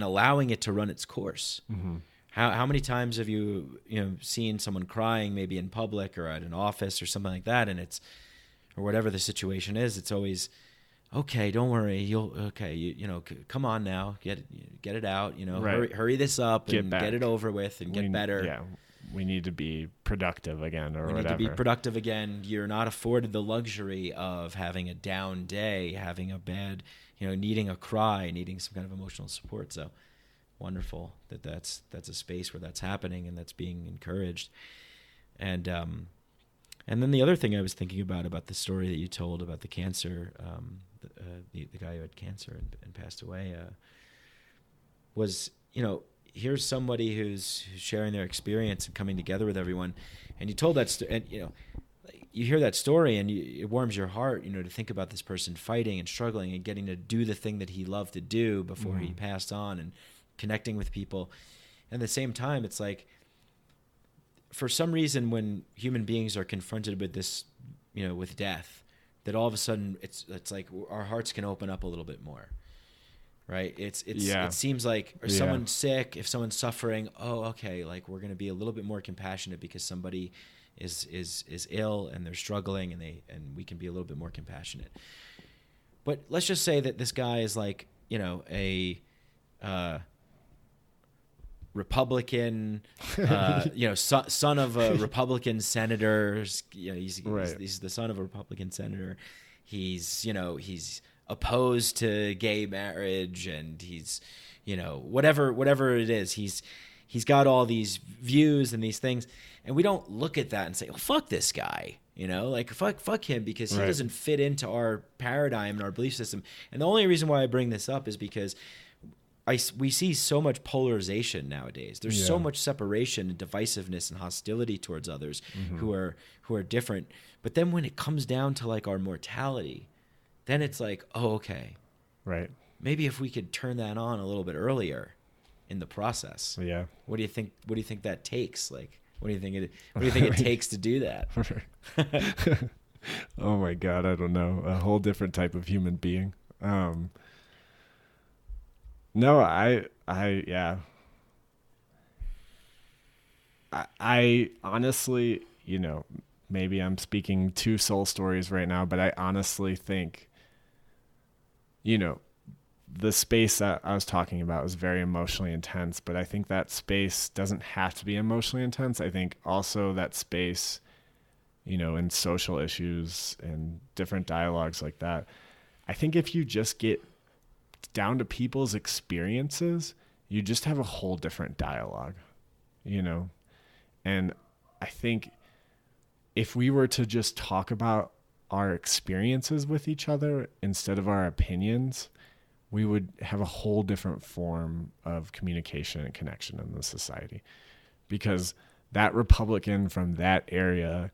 allowing it to run its course. Mm-hmm. How many times have you seen someone crying, maybe in public or at an office or something like that, and or whatever the situation is, it's always, okay, don't worry, come on now, get it out, Right. hurry this up and back. get it over with and get better. Yeah. We need to be productive again, or We whatever. need to be productive again. You're not afforded the luxury of having a down day, having a bad, needing a cry, needing some kind of emotional support. So wonderful that's a space where that's happening and that's being encouraged. And then the other thing I was thinking about the story that you told about the cancer, the guy who had cancer and passed away, was, here's somebody who's sharing their experience and coming together with everyone. And you told that and you hear that story, and it warms your heart, to think about this person fighting and struggling and getting to do the thing that he loved to do before he passed on, and connecting with people. at the same time, it's like, for some reason, when human beings are confronted with this, with death, that all of a sudden it's like our hearts can open up a little bit more, right? It seems like, or someone's sick, if someone's suffering, oh, okay, like we're going to be a little bit more compassionate because somebody is ill and they're struggling, and we can be a little bit more compassionate. But let's just say that this guy is like, a Republican, son of a Republican senator. He's the son of a Republican senator. He's opposed to gay marriage, and he's, whatever it is, he's got all these views and these things, and we don't look at that and say, "Oh, fuck this guy," like fuck him, because he doesn't fit into our paradigm and our belief system. And the only reason why I bring this up is because we see so much polarization nowadays. There's so much separation and divisiveness and hostility towards others who are different. But then when it comes down to like our mortality, then it's like, oh, okay, right. Maybe if we could turn that on a little bit earlier in the process. Yeah. What do you think? What do you think that takes? Like, what do you think it takes to do that? Oh my God, I don't know. A whole different type of human being. No, I honestly, maybe I'm speaking two soul stories right now, but I honestly think, the space that I was talking about was very emotionally intense, but I think that space doesn't have to be emotionally intense. I think also that space, in social issues and different dialogues like that, I think if you just get down to people's experiences, you just have a whole different dialogue, and I think if we were to just talk about our experiences with each other instead of our opinions, we would have a whole different form of communication and connection in the society, because that Republican from that area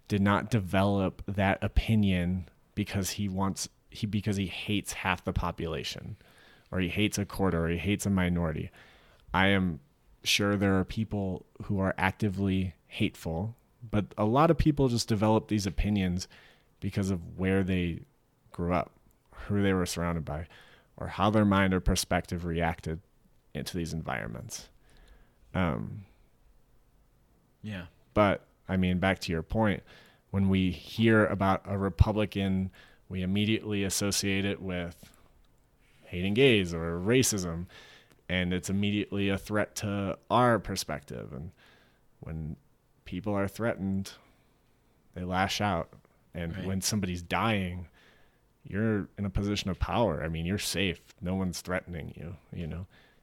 did not develop that opinion because he hates half the population, or he hates a quarter, or he hates a minority. I am sure there are people who are actively hateful, but a lot of people just develop these opinions because of where they grew up, who they were surrounded by, or how their mind or perspective reacted into these environments. But I mean, back to your point, when we hear about a Republican, we immediately associate it with hating gays or racism, and it's immediately a threat to our perspective. And when people are threatened, they lash out. And when somebody's dying, you're in a position of power. I mean, you're safe. No one's threatening you.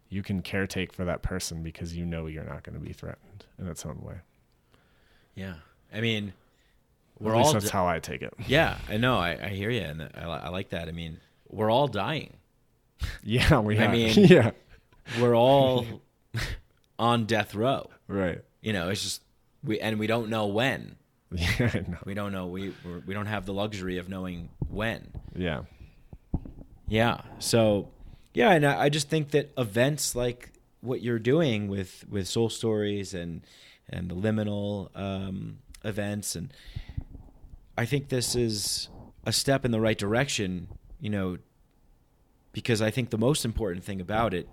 You can caretake for that person because you're not going to be threatened in its own way. Yeah. I mean, that's how I take it. Yeah, I know. I hear you, and I like that. I mean, we're all dying. Yeah, we have. I mean, yeah, we're all on death row. Right. It's just we don't know when. Yeah, I know. We don't know. We don't have the luxury of knowing when. Yeah. Yeah. So, yeah, and I just think that events like what you're doing with Soul Stories and the liminal events, and I think this is a step in the right direction, because I think the most important thing about it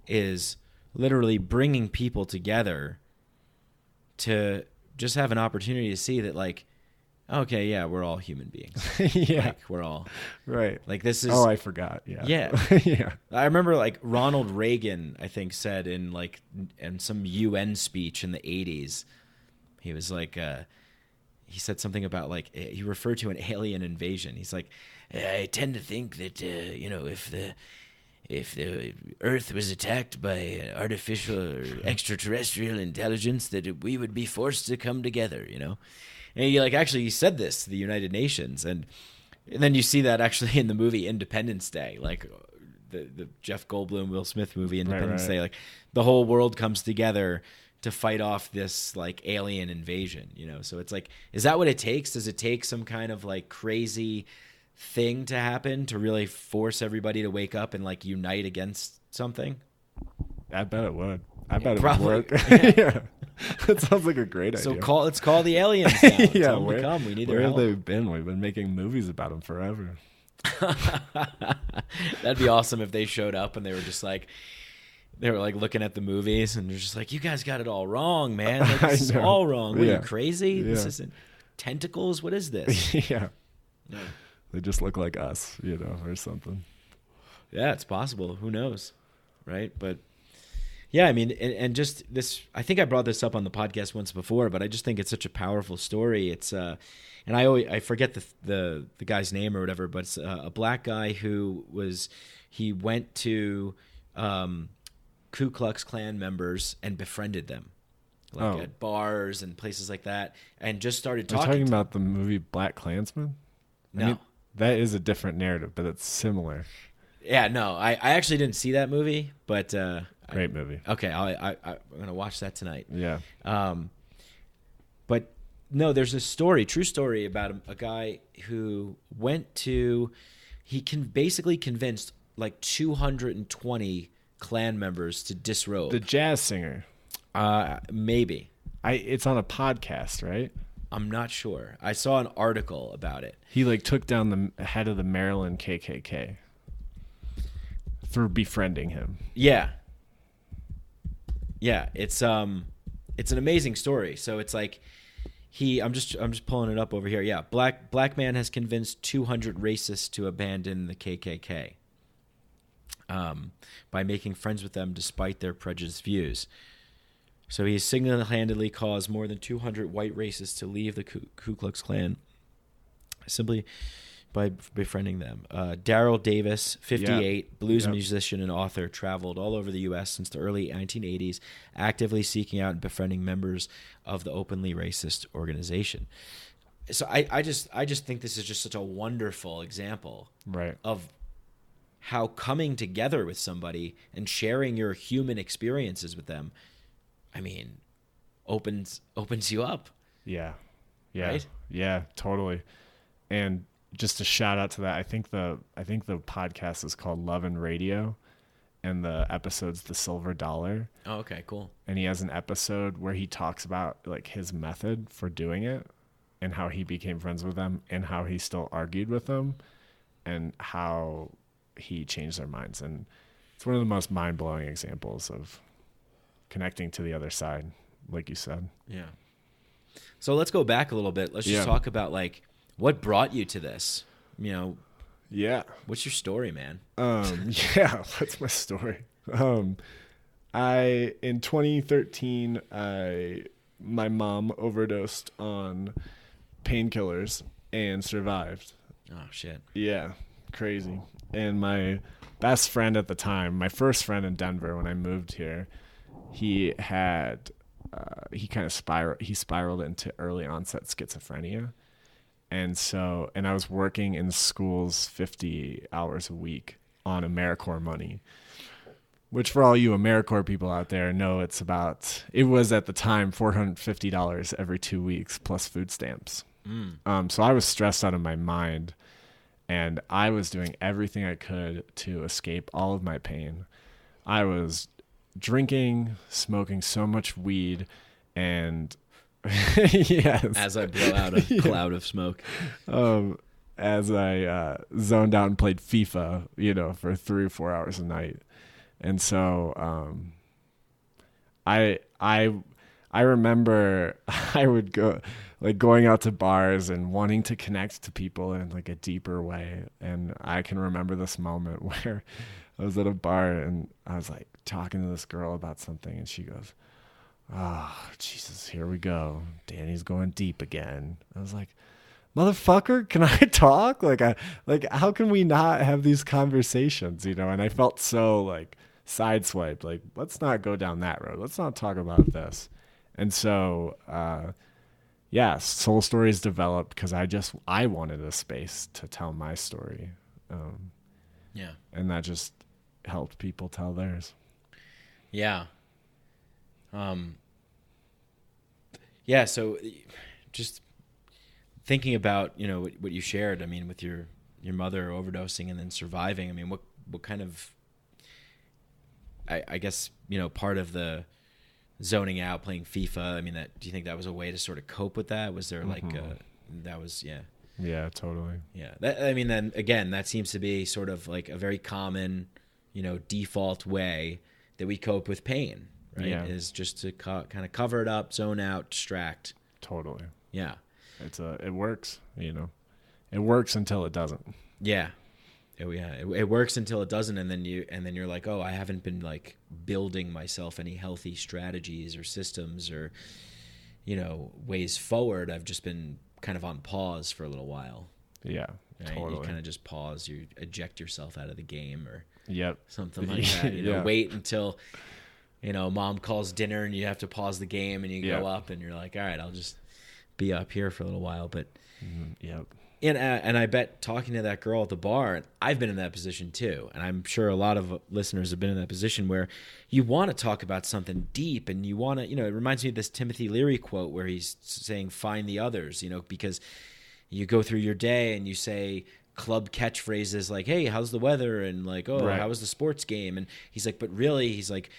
is literally bringing people together to just have an opportunity to see that, like, okay, yeah, we're all human beings. Yeah. Like, we're all right. Like, this is. Oh, I forgot. Yeah. Yeah. Yeah. I remember, like, Ronald Reagan, I think, said in some UN speech in the 80s, he was like, he said something about, like, he referred to an alien invasion. He's like, I tend to think that, if the Earth was attacked by artificial or extraterrestrial intelligence, that we would be forced to come together, And he said this to the United Nations, and then you see that actually in the movie Independence Day, like the Jeff Goldblum, Will Smith movie Independence Day. Like, the whole world comes together to fight off this, like, alien invasion, So it's like, is that what it takes? Does it take some kind of, like, crazy thing to happen to really force everybody to wake up and, like, unite against something? I bet it would. I bet it would Probably. work. Yeah. That sounds like a great So idea. let's call the aliens now. Yeah, Tell them where, to come. We need their where have help. they been? We've been making movies about them forever. That'd be awesome if they showed up and they were like looking at the movies and they're just like, you guys got it all wrong, man. Like, this is all wrong. What, are you crazy? This isn't tentacles. What is this? Yeah. No. They just look like us, or something. Yeah, it's possible. Who knows? Right. But yeah, I mean, and just this, I think I brought this up on the podcast once before, but I just think it's such a powerful story. It's, and I forget the guy's name or whatever, but it's a black guy he went to, Ku Klux Klan members and befriended them, at bars and places like that, and just started talking. Are you talking about the movie Black Klansman? No. I mean, that is a different narrative, but it's similar. Yeah, no, I actually didn't see that movie, but Great movie. Okay, I'm gonna watch that tonight. Yeah. But no, there's a true story about a guy who basically convinced like 220 Klan members to disrobe. The jazz singer. Maybe. It's on a podcast, right? I'm not sure. I saw an article about it. He took down the head of the Maryland KKK through befriending him. Yeah. Yeah, it's an amazing story. So it's like I'm just pulling it up over here. Yeah, black man has convinced 200 racists to abandon the KKK by making friends with them despite their prejudiced views. So he single-handedly caused more than 200 white racists to leave the Ku Klux Klan simply by befriending them. Daryl Davis, 58, blues musician and author, traveled all over the U.S. since the early 1980s, actively seeking out and befriending members of the openly racist organization. So I just think this is just such a wonderful example of how coming together with somebody and sharing your human experiences with them, I mean, opens you up. Yeah. Right? Yeah, totally. And just a shout out to that. I think the podcast is called Love and Radio, and the episode's The Silver Dollar. Oh, okay, cool. And he has an episode where he talks about his method for doing it and how he became friends with them and how he still argued with them and how he changed their minds. And it's one of the most mind-blowing examples of connecting to the other side, like you said. Yeah. So let's go back a little bit. Let's just talk about what brought you to this? Yeah. What's your story, man? Yeah, what's my story? In 2013, my mom overdosed on painkillers and survived. Oh, shit. Yeah, crazy. And my best friend at the time, my first friend in Denver when I moved here, he had, he spiraled into early onset schizophrenia. And I was working in schools 50 hours a week on AmeriCorps money, which for all you AmeriCorps people out there know it was at the time $450 every 2 weeks plus food stamps. So I was stressed out of my mind, and I was doing everything I could to escape all of my pain. I was drinking, smoking so much weed, and yes. As I blow out a cloud of smoke. As I zoned out and played FIFA, for 3 or 4 hours a night. And so I remember I would go going out to bars and wanting to connect to people in a deeper way. And I can remember this moment where I was at a bar and I was talking to this girl about something, and she goes, "Oh, Jesus, here we go. Danny's going deep again." I was like, "Motherfucker, can I talk? How can we not have these conversations?" And I felt so sideswiped. Let's not go down that road. Let's not talk about this. And so, Soul Stories developed because I wanted a space to tell my story. And that just helped people tell theirs. Yeah. So just thinking about, what you shared, I mean, with your mother overdosing and then surviving, I mean, what kind of, I guess, part of the zoning out, playing FIFA. I mean, do you think that was a way to sort of cope with that? Was there like that was Yeah, totally. Yeah. I mean, then again, that seems to be sort of like a very common, default way that we cope with pain, right? Yeah. Is just to kind of cover it up, zone out, distract. Totally. Yeah. It works, It works until it doesn't. Yeah. It works until it doesn't, and then you're like, oh, I haven't been like building myself any healthy strategies or systems or ways forward. I've just been kind of on pause for a little while. Yeah, right? totally. You kind of just pause. You eject yourself out of the game or something like that. Yeah. Wait until mom calls dinner and you have to pause the game and you go up and you're like, all right, I'll just be up here for a little while. But And I bet talking to that girl at the bar, and I've been in that position too, and I'm sure a lot of listeners have been in that position where you want to talk about something deep, and you want to, it reminds me of this Timothy Leary quote where he's saying, find the others, because you go through your day and you say club catchphrases like, hey, how's the weather? And like, oh, how was the sports game? And he's like, but really, he's like,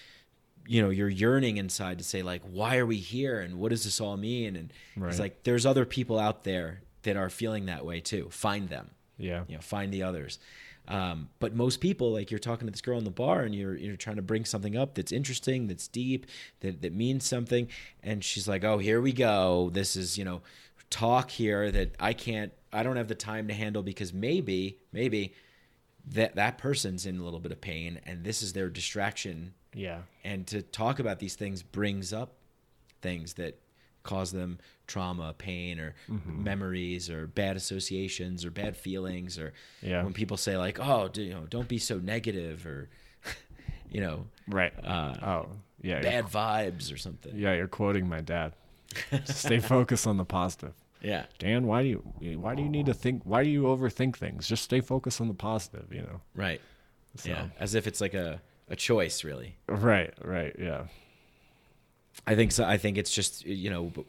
you're yearning inside to say like, why are we here? And what does this all mean? And he's like, there's other people out there that are feeling that way too. Find them. Yeah. Find the others. But most people, like you're talking to this girl in the bar and you're trying to bring something up that's interesting, that's deep, that means something. And she's like, oh, here we go. This is, talk here that I don't have the time to handle because maybe that person's in a little bit of pain and this is their distraction. Yeah. And to talk about these things brings up things that cause them trauma, pain, or memories, or bad associations, or bad feelings, or when people say like, "Oh, don't be so negative," or bad vibes or something. Yeah, you're quoting my dad. Stay focused on the positive. Yeah, Dan, why do you need to think? Why do you overthink things? Just stay focused on the positive. Right. So. Yeah, as if it's like a choice, really. Right. Yeah. I think so. I think it's just,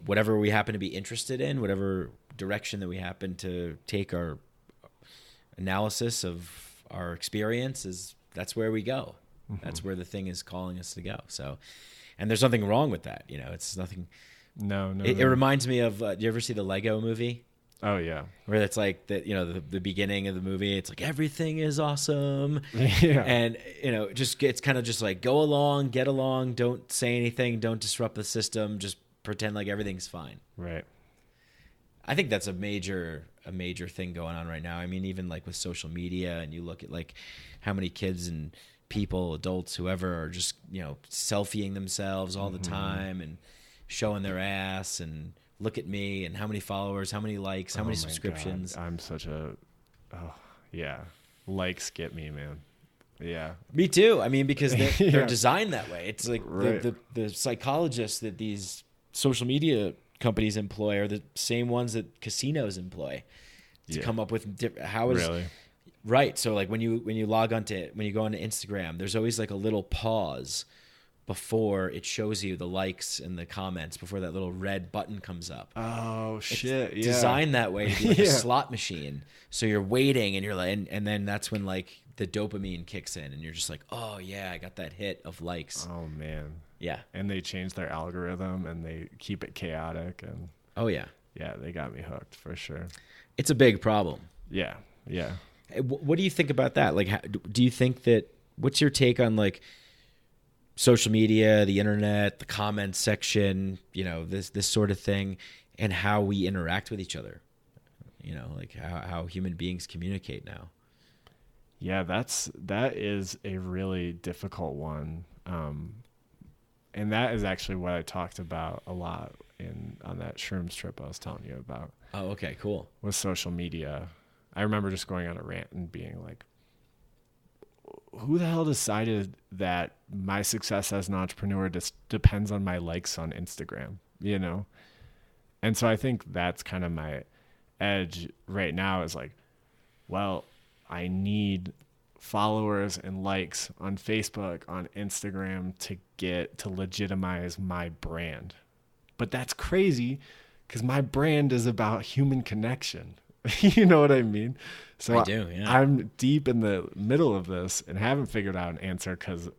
whatever we happen to be interested in, whatever direction that we happen to take our analysis of our experience that's where we go. That's where the thing is calling us to go. So, and there's nothing wrong with that. It's nothing. No. It reminds me of, do you ever see the Lego movie? Oh yeah. Where it's like the beginning of the movie, it's like everything is awesome. Yeah. And it's kind of just like go along, get along, don't say anything, don't disrupt the system, just pretend like everything's fine. Right. I think that's a major thing going on right now. I mean, even like with social media, and you look at like how many kids and people, adults, whoever, are just, selfieing themselves all the time and showing their ass and look at me and how many followers, how many likes, how many subscriptions. God. I'm such likes get me, man. Yeah. Me too. I mean, because they're Yeah. designed that way. It's like the psychologists that these social media companies employ are the same ones that casinos employ to come up with how is really? Right. So like when you go onto Instagram, there's always like a little pause before it shows you the likes and the comments, before that little red button comes up. Oh shit! It's designed that way to be like a slot machine. So you're waiting, and you're like, and then that's when like the dopamine kicks in, and you're just like, oh yeah, I got that hit of likes. Oh man. Yeah. And they change their algorithm, and they keep it chaotic, and oh yeah, they got me hooked for sure. It's a big problem. Yeah. What do you think about that? Like, do you think that? What's your take on like social media, the internet, the comments section, this sort of thing, and how we interact with each other, like how human beings communicate now? Yeah, that is a really difficult one. And that is actually what I talked about a lot on that shrooms trip I was telling you about. Oh, okay, cool. With social media. I remember just going on a rant and being like, who the hell decided that my success as an entrepreneur just depends on my likes on Instagram, And so I think that's kind of my edge right now is like, well, I need followers and likes on Facebook, on Instagram to legitimize my brand. But that's crazy because my brand is about human connection. You know what I mean? So I do, yeah. I'm deep in the middle of this and haven't figured out an answer because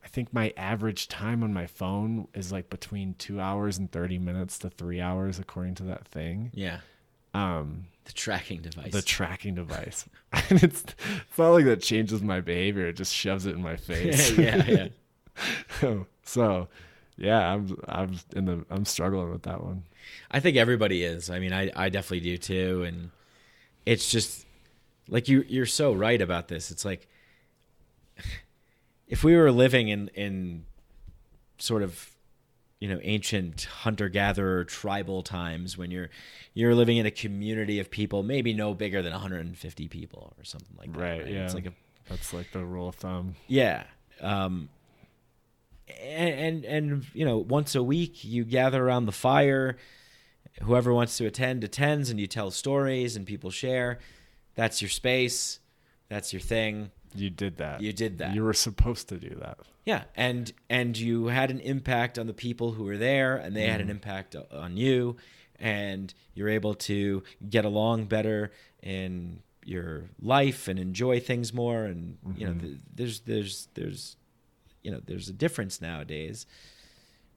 I think my average time on my phone is like between 2 hours and 30 minutes to 3 hours, according to that thing. Yeah. The tracking device. The tracking device. And it's not like that changes my behavior. It just shoves it in my face. yeah. So, yeah, I'm struggling with that one. I think everybody is. I mean, I definitely do too. And it's just like you're so right about this. It's like if we were living in sort of, ancient hunter-gatherer tribal times when you're living in a community of people, maybe no bigger than 150 people or something like that. Right. Yeah. It's like that's like the rule of thumb. Yeah. And once a week you gather around the fire. Whoever wants to attend attends, and you tell stories and people share. That's your space. That's your thing. You did that. You were supposed to do that. Yeah, and you had an impact on the people who were there, and they had an impact on you, and you're able to get along better in your life and enjoy things more. And there's a difference nowadays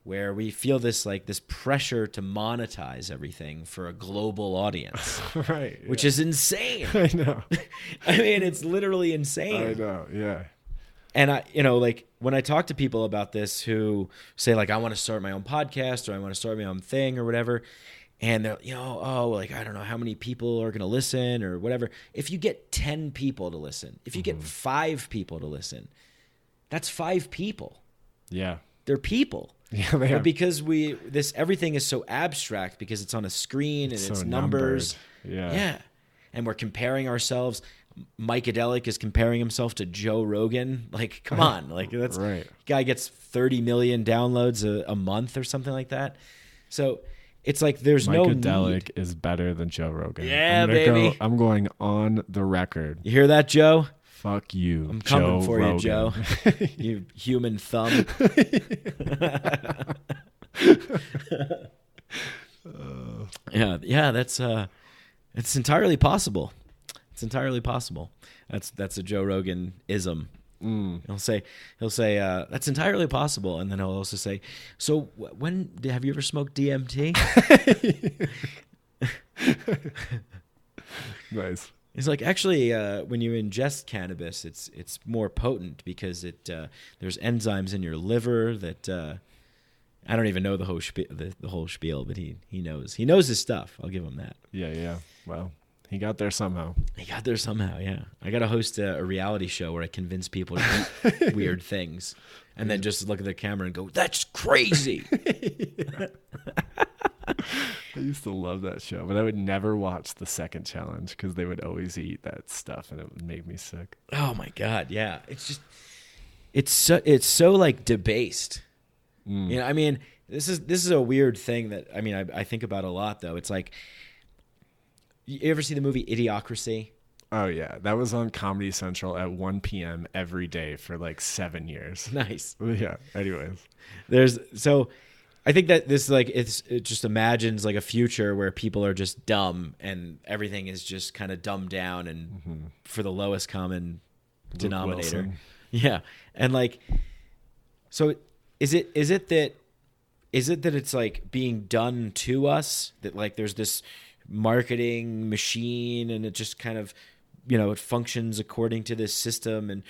where we feel this pressure to monetize everything for a global audience, right? Yeah. Which is insane. I know. I mean, it's literally insane. I know. Yeah. And I, when I talk to people about this who say I want to start my own podcast or I want to start my own thing or whatever, and they're, I don't know how many people are going to listen or whatever. If you get 10 people to listen, if you get 5 people to listen, that's 5 people. Yeah. They're people. Yeah, they are. But because everything is so abstract because it's on a screen and it's numbers. Numbered. Yeah. And we're comparing ourselves. Micadelic is comparing himself to Joe Rogan. Like, come on. That's right. Guy gets 30 million downloads a month or something like that. So it's like there's no need. Micadelic is better than Joe Rogan. Yeah, baby. I'm going on the record. You hear that, Joe? Fuck you, I'm coming Joe for Rogan. you, Joe. You human thumb. Yeah, that's it's entirely possible. It's entirely possible. That's a Joe Rogan ism. He'll say that's entirely possible, and then he'll also say, so have you ever smoked DMT? Nice. He's like, actually, when you ingest cannabis, it's more potent because there's enzymes in your liver that I don't even know the whole spiel, but he knows his stuff. I'll give him that. Yeah. Well, he got there somehow. Yeah. I got to host a reality show where I convince people to eat weird things, and then just look at the camera and go, "That's crazy." I used to love that show, but I would never watch the second challenge because they would always eat that stuff, and it would make me sick. Oh my god, yeah. It's so like debased. I mean, this is a weird thing that I think about a lot though. It's like, you ever see the movie Idiocracy? Oh yeah, that was on Comedy Central at 1 p.m. every day for like 7 years. Nice. Yeah. Anyways, I think that this it just imagines like a future where people are just dumb and everything is just kind of dumbed down and for the lowest common denominator. Wilson. Yeah. And so is it that it's like being done to us, that like there's this marketing machine and it just kind of, it functions according to this system, and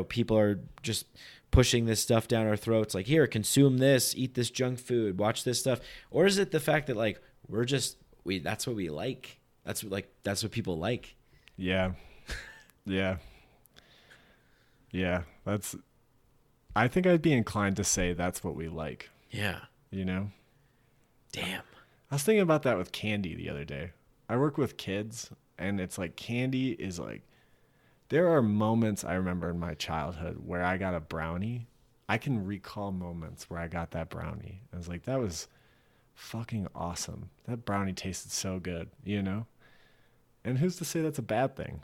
people are just pushing this stuff down our throats, like, here, consume this, eat this junk food, watch this stuff? Or is it the fact that like that's what we like? That's what people like. Yeah. I think I'd be inclined to say that's what we like. Yeah. Damn. I was thinking about that with candy the other day. I work with kids, and it's like candy is like, there are moments I remember in my childhood where I got a brownie. I can recall moments where I got that brownie. I was like, that was fucking awesome. That brownie tasted so good, And who's to say that's a bad thing,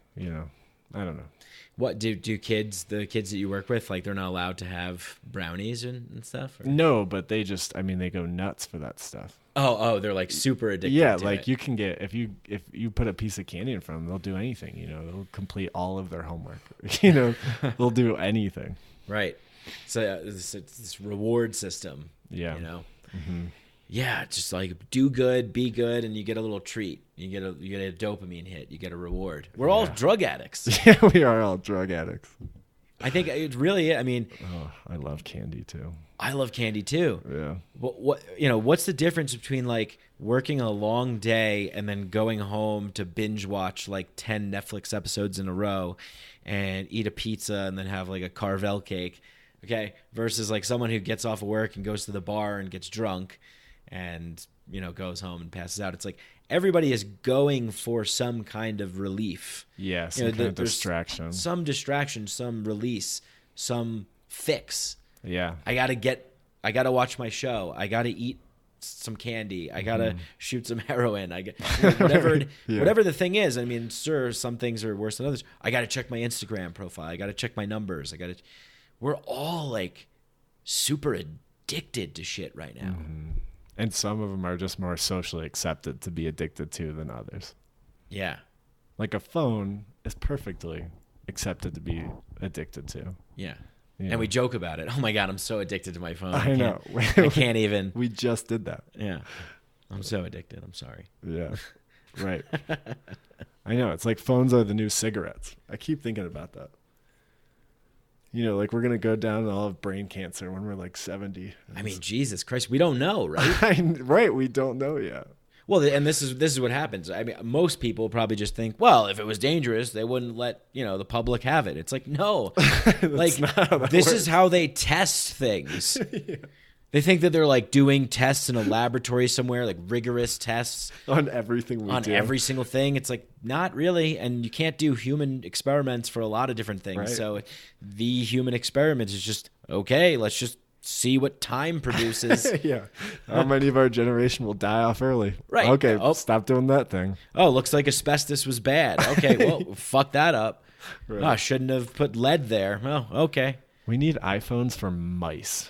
I don't know. What do the kids that you work with, like, they're not allowed to have brownies and stuff? Or? No, but they just, they go nuts for that stuff. Oh, they're like super addicted. Yeah, to like it. you can get, if you put a piece of candy in front of them, they'll do anything. They'll complete all of their homework. They'll do anything. Right. So this reward system. Yeah. You know. Yeah, just like do good, be good, and you get a little treat. You get a dopamine hit. You get a reward. We're all drug addicts. Yeah, we are all drug addicts. I think it really. I mean, I love candy too. I love candy too. Yeah. What's the difference between like working a long day and then going home to binge watch like 10 Netflix episodes in a row and eat a pizza and then have like a Carvel cake, okay, versus like someone who gets off of work and goes to the bar and gets drunk and, goes home and passes out. It's like everybody is going for some kind of relief. Yeah, some kind of distraction. Some distraction, some release, some fix. Yeah. I gotta watch my show. I gotta eat some candy. I gotta shoot some heroin. Whatever the thing is. I mean, sure, some things are worse than others. I gotta check my Instagram profile. I gotta check my numbers. We're all like super addicted to shit right now. And some of them are just more socially accepted to be addicted to than others. Yeah. Like a phone is perfectly accepted to be addicted to. Yeah. And we joke about it. Oh my God, I'm so addicted to my phone. I know. I can't even. We just did that. Yeah. I'm so addicted. I'm sorry. Yeah. Right. I know. It's like phones are the new cigarettes. I keep thinking about that. Like we're going to go down and all have brain cancer when we're like 70. I mean, Jesus Christ, we don't know, right? Right. We don't know yet. Well, and this is what happens. I mean, most people probably just think, well, if it was dangerous, they wouldn't let, the public have it. It's like, no. Like, this is how they test things. Yeah. They think that they're like doing tests in a laboratory somewhere, like rigorous tests on everything we do. Every single thing. It's like, not really. And you can't do human experiments for a lot of different things. Right. So the human experiment is just, okay, let's just see what time produces. Yeah. How many of our generation will die off early? Right. Okay, stop doing that thing. Oh, looks like asbestos was bad. Okay, well, fuck that up. Right. Oh, shouldn't have put lead there. Oh, okay. We need iPhones for mice,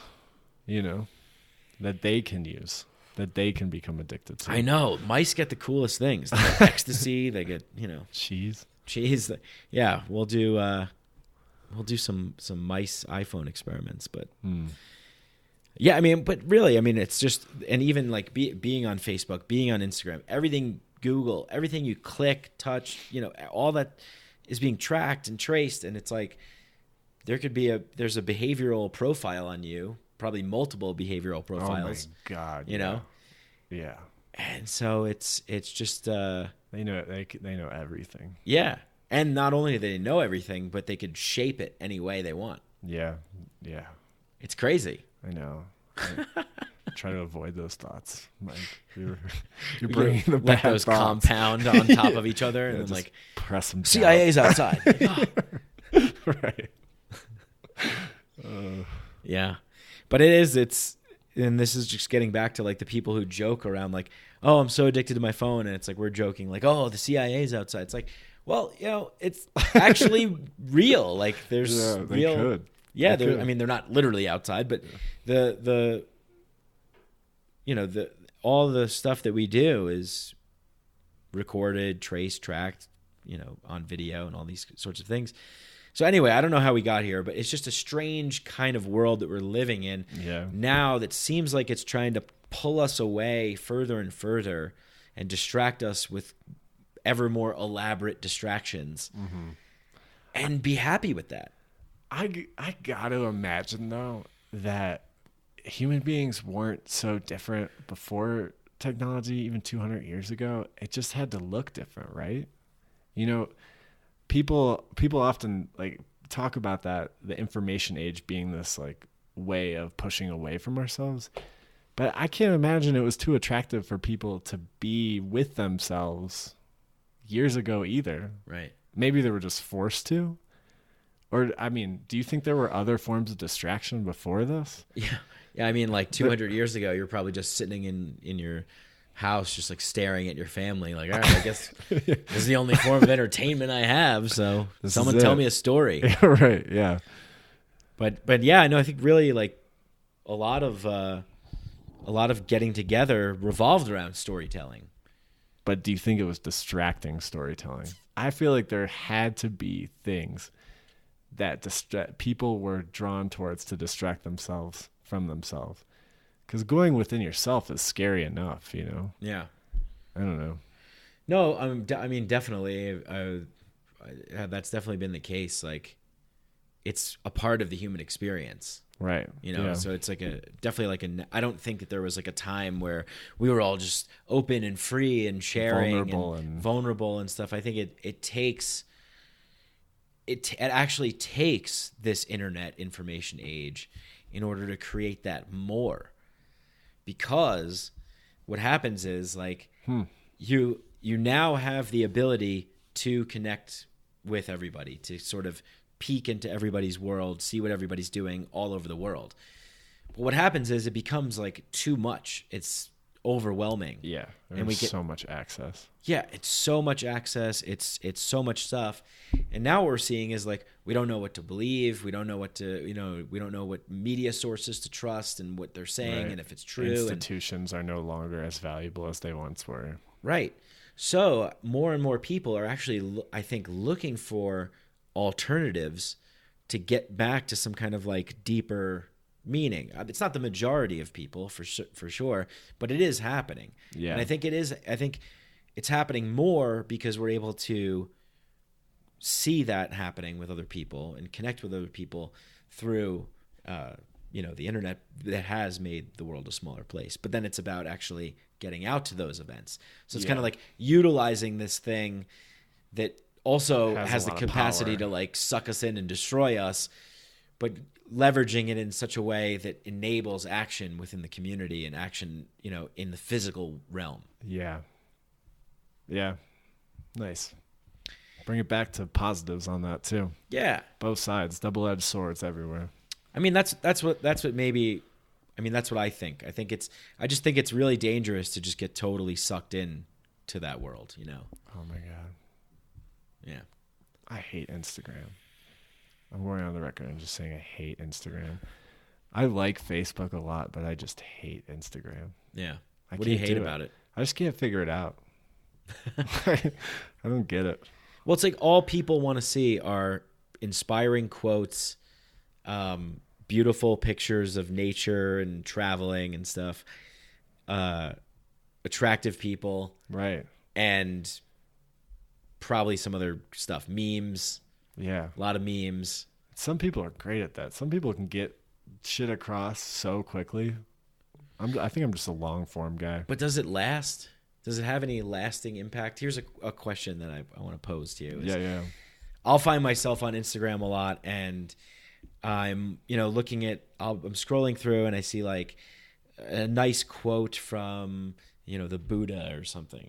that they can use, that they can become addicted to. I know. Mice get the coolest things. They get ecstasy. They get, cheese. Yeah, we'll do some mice iPhone experiments, but yeah, I mean, but really, I mean, it's just, and even like being on Facebook, being on Instagram, everything, Google, everything you click, touch, all that is being tracked and traced. And it's like, there's a behavioral profile on you, probably multiple behavioral profiles. Oh my God. Yeah. And so it's just, they know everything. Yeah. And not only do they know everything, but they could shape it any way they want. Yeah. Yeah. It's crazy. I know. I try to avoid those thoughts. Like you're bringing the bad those thoughts. Compound on top of each other, and then like press them. CIA's outside. Right. Yeah, but it's, and this is just getting back to like the people who joke around like, oh, I'm so addicted to my phone, and it's like we're joking like, oh, the CIA's outside. It's like, well, it's actually real. Like there's real. Could. Yeah, I mean, they're not literally outside, but all the stuff that we do is recorded, traced, tracked, on video and all these sorts of things. So anyway, I don't know how we got here, but it's just a strange kind of world that we're living in now that seems like it's trying to pull us away further and further and distract us with ever more elaborate distractions and be happy with that. I got to imagine, though, that human beings weren't so different before technology, even 200 years ago. It just had to look different, right? People often like talk about that, the information age being this like way of pushing away from ourselves. But I can't imagine it was too attractive for people to be with themselves years ago either. Right. Maybe they were just forced to. Or, I mean, do you think there were other forms of distraction before this? Yeah. Yeah, I mean, like 200 years ago, you're probably just sitting in your house just like staring at your family like, all right, I guess this is the only form of entertainment I have, so someone tell me a story. Right, yeah. But yeah, I think really like a lot of getting together revolved around storytelling. But do you think it was distracting storytelling? I feel like there had to be things that people were drawn towards to distract themselves from themselves. Because going within yourself is scary enough, you know? Yeah. I don't know. No, I mean, definitely. That's definitely been the case. Like, it's a part of the human experience. Right. You know, Yeah. so it's like I don't think that there was like a time where we were all just open and free and sharing vulnerable and stuff. I think it actually takes this internet information age in order to create that more, because what happens is like you now have the ability to connect with everybody, to sort of peek into everybody's world, see what everybody's doing all over the world. But what happens is it becomes like too much. It's overwhelming. Yeah. And we get so much access. Yeah, it's so much access. It's so much stuff. And now what we're seeing is like we don't know what to believe. We don't know what to, we don't know what media sources to trust and what they're saying and if it's true. Institutions are no longer as valuable as they once were. Right. So more and more people are actually, I think, looking for alternatives to get back to some kind of like deeper meaning. It's not the majority of people for sure, but it is happening. Yeah. And I think it's happening more because we're able to see that happening with other people and connect with other people through the internet that has made the world a smaller place. But then it's about actually getting out to those events. So it's kind of like utilizing this thing that also has the capacity to like suck us in and destroy us, but leveraging it in such a way that enables action within the community and action, in the physical realm. Yeah. Yeah. Nice. Bring it back to positives on that too. Yeah. Both sides, double-edged swords everywhere. I mean, that's what maybe, that's what I think. I just think it's really dangerous to just get totally sucked in to that world, Oh my God. Yeah. I hate Instagram. I'm going on the record and just saying I hate Instagram. I like Facebook a lot, but I just hate Instagram. Yeah. What do you hate about it? I just can't figure it out. I don't get it. Well, it's like all people want to see are inspiring quotes, beautiful pictures of nature and traveling and stuff, attractive people. Right. And probably some other stuff, memes. Yeah. A lot of memes. Some people are great at that. Some people can get shit across so quickly. I think I'm just a long form guy. But does it last? Does it have any lasting impact? Here's a question that I want to pose to you. Yeah. I'll find myself on Instagram a lot, and I'm looking at. I'm scrolling through, and I see like a nice quote from the Buddha or something.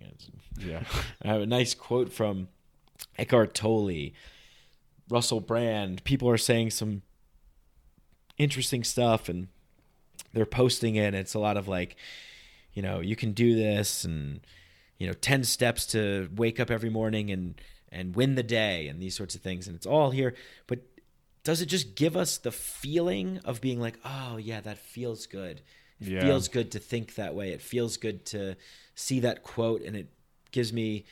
Yeah. I have a nice quote from Eckhart Tolle, Russell Brand. People are saying some interesting stuff, and they're posting it. And it's a lot of like, you can do this, and 10 steps to wake up every morning and win the day, and these sorts of things. And it's all here. But does it just give us the feeling of being like, oh yeah, that feels good. It feels good to think that way. It feels good to see that quote, and it gives me.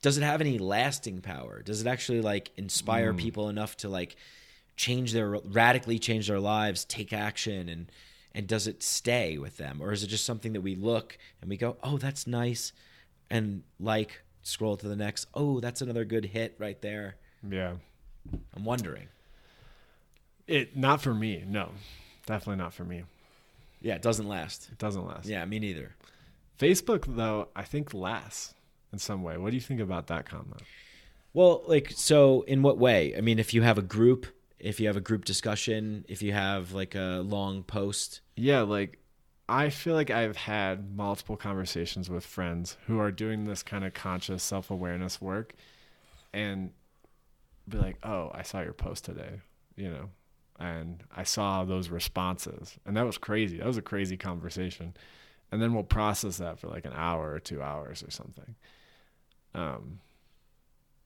Does it have any lasting power? Does it actually like inspire people enough to like radically change their lives, take action, and does it stay with them? Or is it just something that we look and we go, oh, that's nice, and like scroll to the next, oh, that's another good hit right there. Yeah. I'm wondering. Not for me. No, definitely not for me. Yeah, it doesn't last. It doesn't last. Yeah, me neither. Facebook, though, I think lasts in some way. What do you think about that comment? Well, so in what way? I mean, if you have a group discussion, if you have like a long post. Yeah, I feel like I've had multiple conversations with friends who are doing this kind of conscious self-awareness work and be like, oh, I saw your post today, and I saw those responses, and that was crazy. That was a crazy conversation. And then we'll process that for like an hour or 2 hours or something.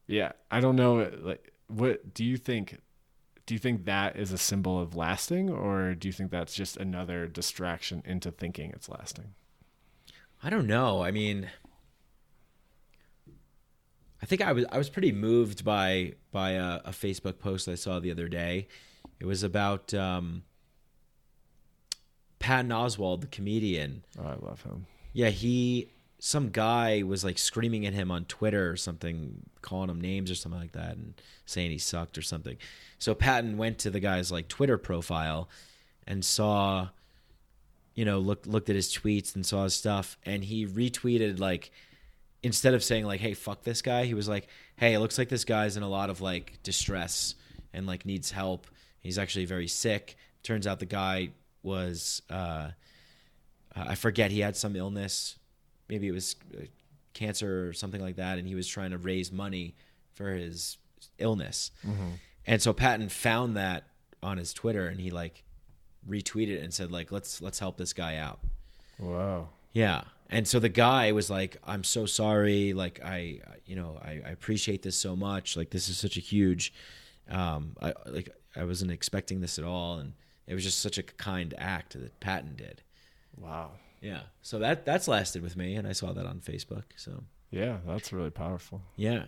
Yeah, I don't know. What do you think? Do you think that is a symbol of lasting, or do you think that's just another distraction into thinking it's lasting? I don't know. I mean, think I was pretty moved by a Facebook post I saw the other day. It was about Patton Oswalt, the comedian. Oh, I love him. Yeah, some guy was like screaming at him on Twitter or something, calling him names or something like that, and saying he sucked or something. So Patton went to the guy's like Twitter profile and saw, looked at his tweets and saw his stuff, and he retweeted, like, instead of saying like, "Hey, fuck this guy," he was like, "Hey, it looks like this guy's in a lot of like distress and like needs help. He's actually very sick." Turns out the guy was I forget, he had some illness, maybe it was cancer or something like that, and he was trying to raise money for his illness. Mm-hmm. And so Patton found that on his Twitter, and he like retweeted it and said like, let's help this guy out. Wow. Yeah. And so the guy was like, "I'm so sorry. Like, I appreciate this so much. Like, this is such a huge, I wasn't expecting this at all. And it was just such a kind act that Patton did." Wow. Yeah. So that's lasted with me, and I saw that on Facebook. So yeah, that's really powerful. yeah.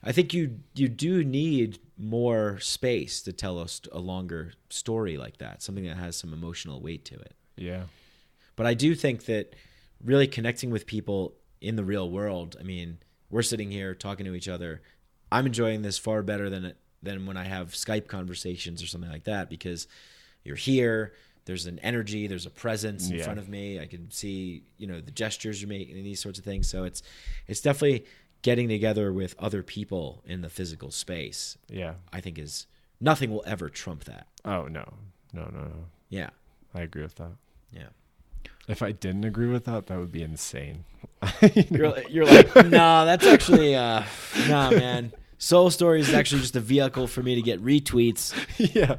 I think you do need more space to tell us a longer story like that, something that has some emotional weight to it. Yeah. But I do think that really connecting with people in the real world, I mean, we're sitting here talking to each other. I'm enjoying this far better than when I have Skype conversations or something like that, because you're here, there's an energy, there's a presence in front of me. I can see, the gestures you're making and these sorts of things. So it's definitely getting together with other people in the physical space. Yeah. I think nothing will ever trump that. Oh, no. Yeah. I agree with that. Yeah. If I didn't agree with that, that would be insane. You're like, "No, that's actually, nah, man. Soul Story is actually just a vehicle for me to get retweets." Yeah.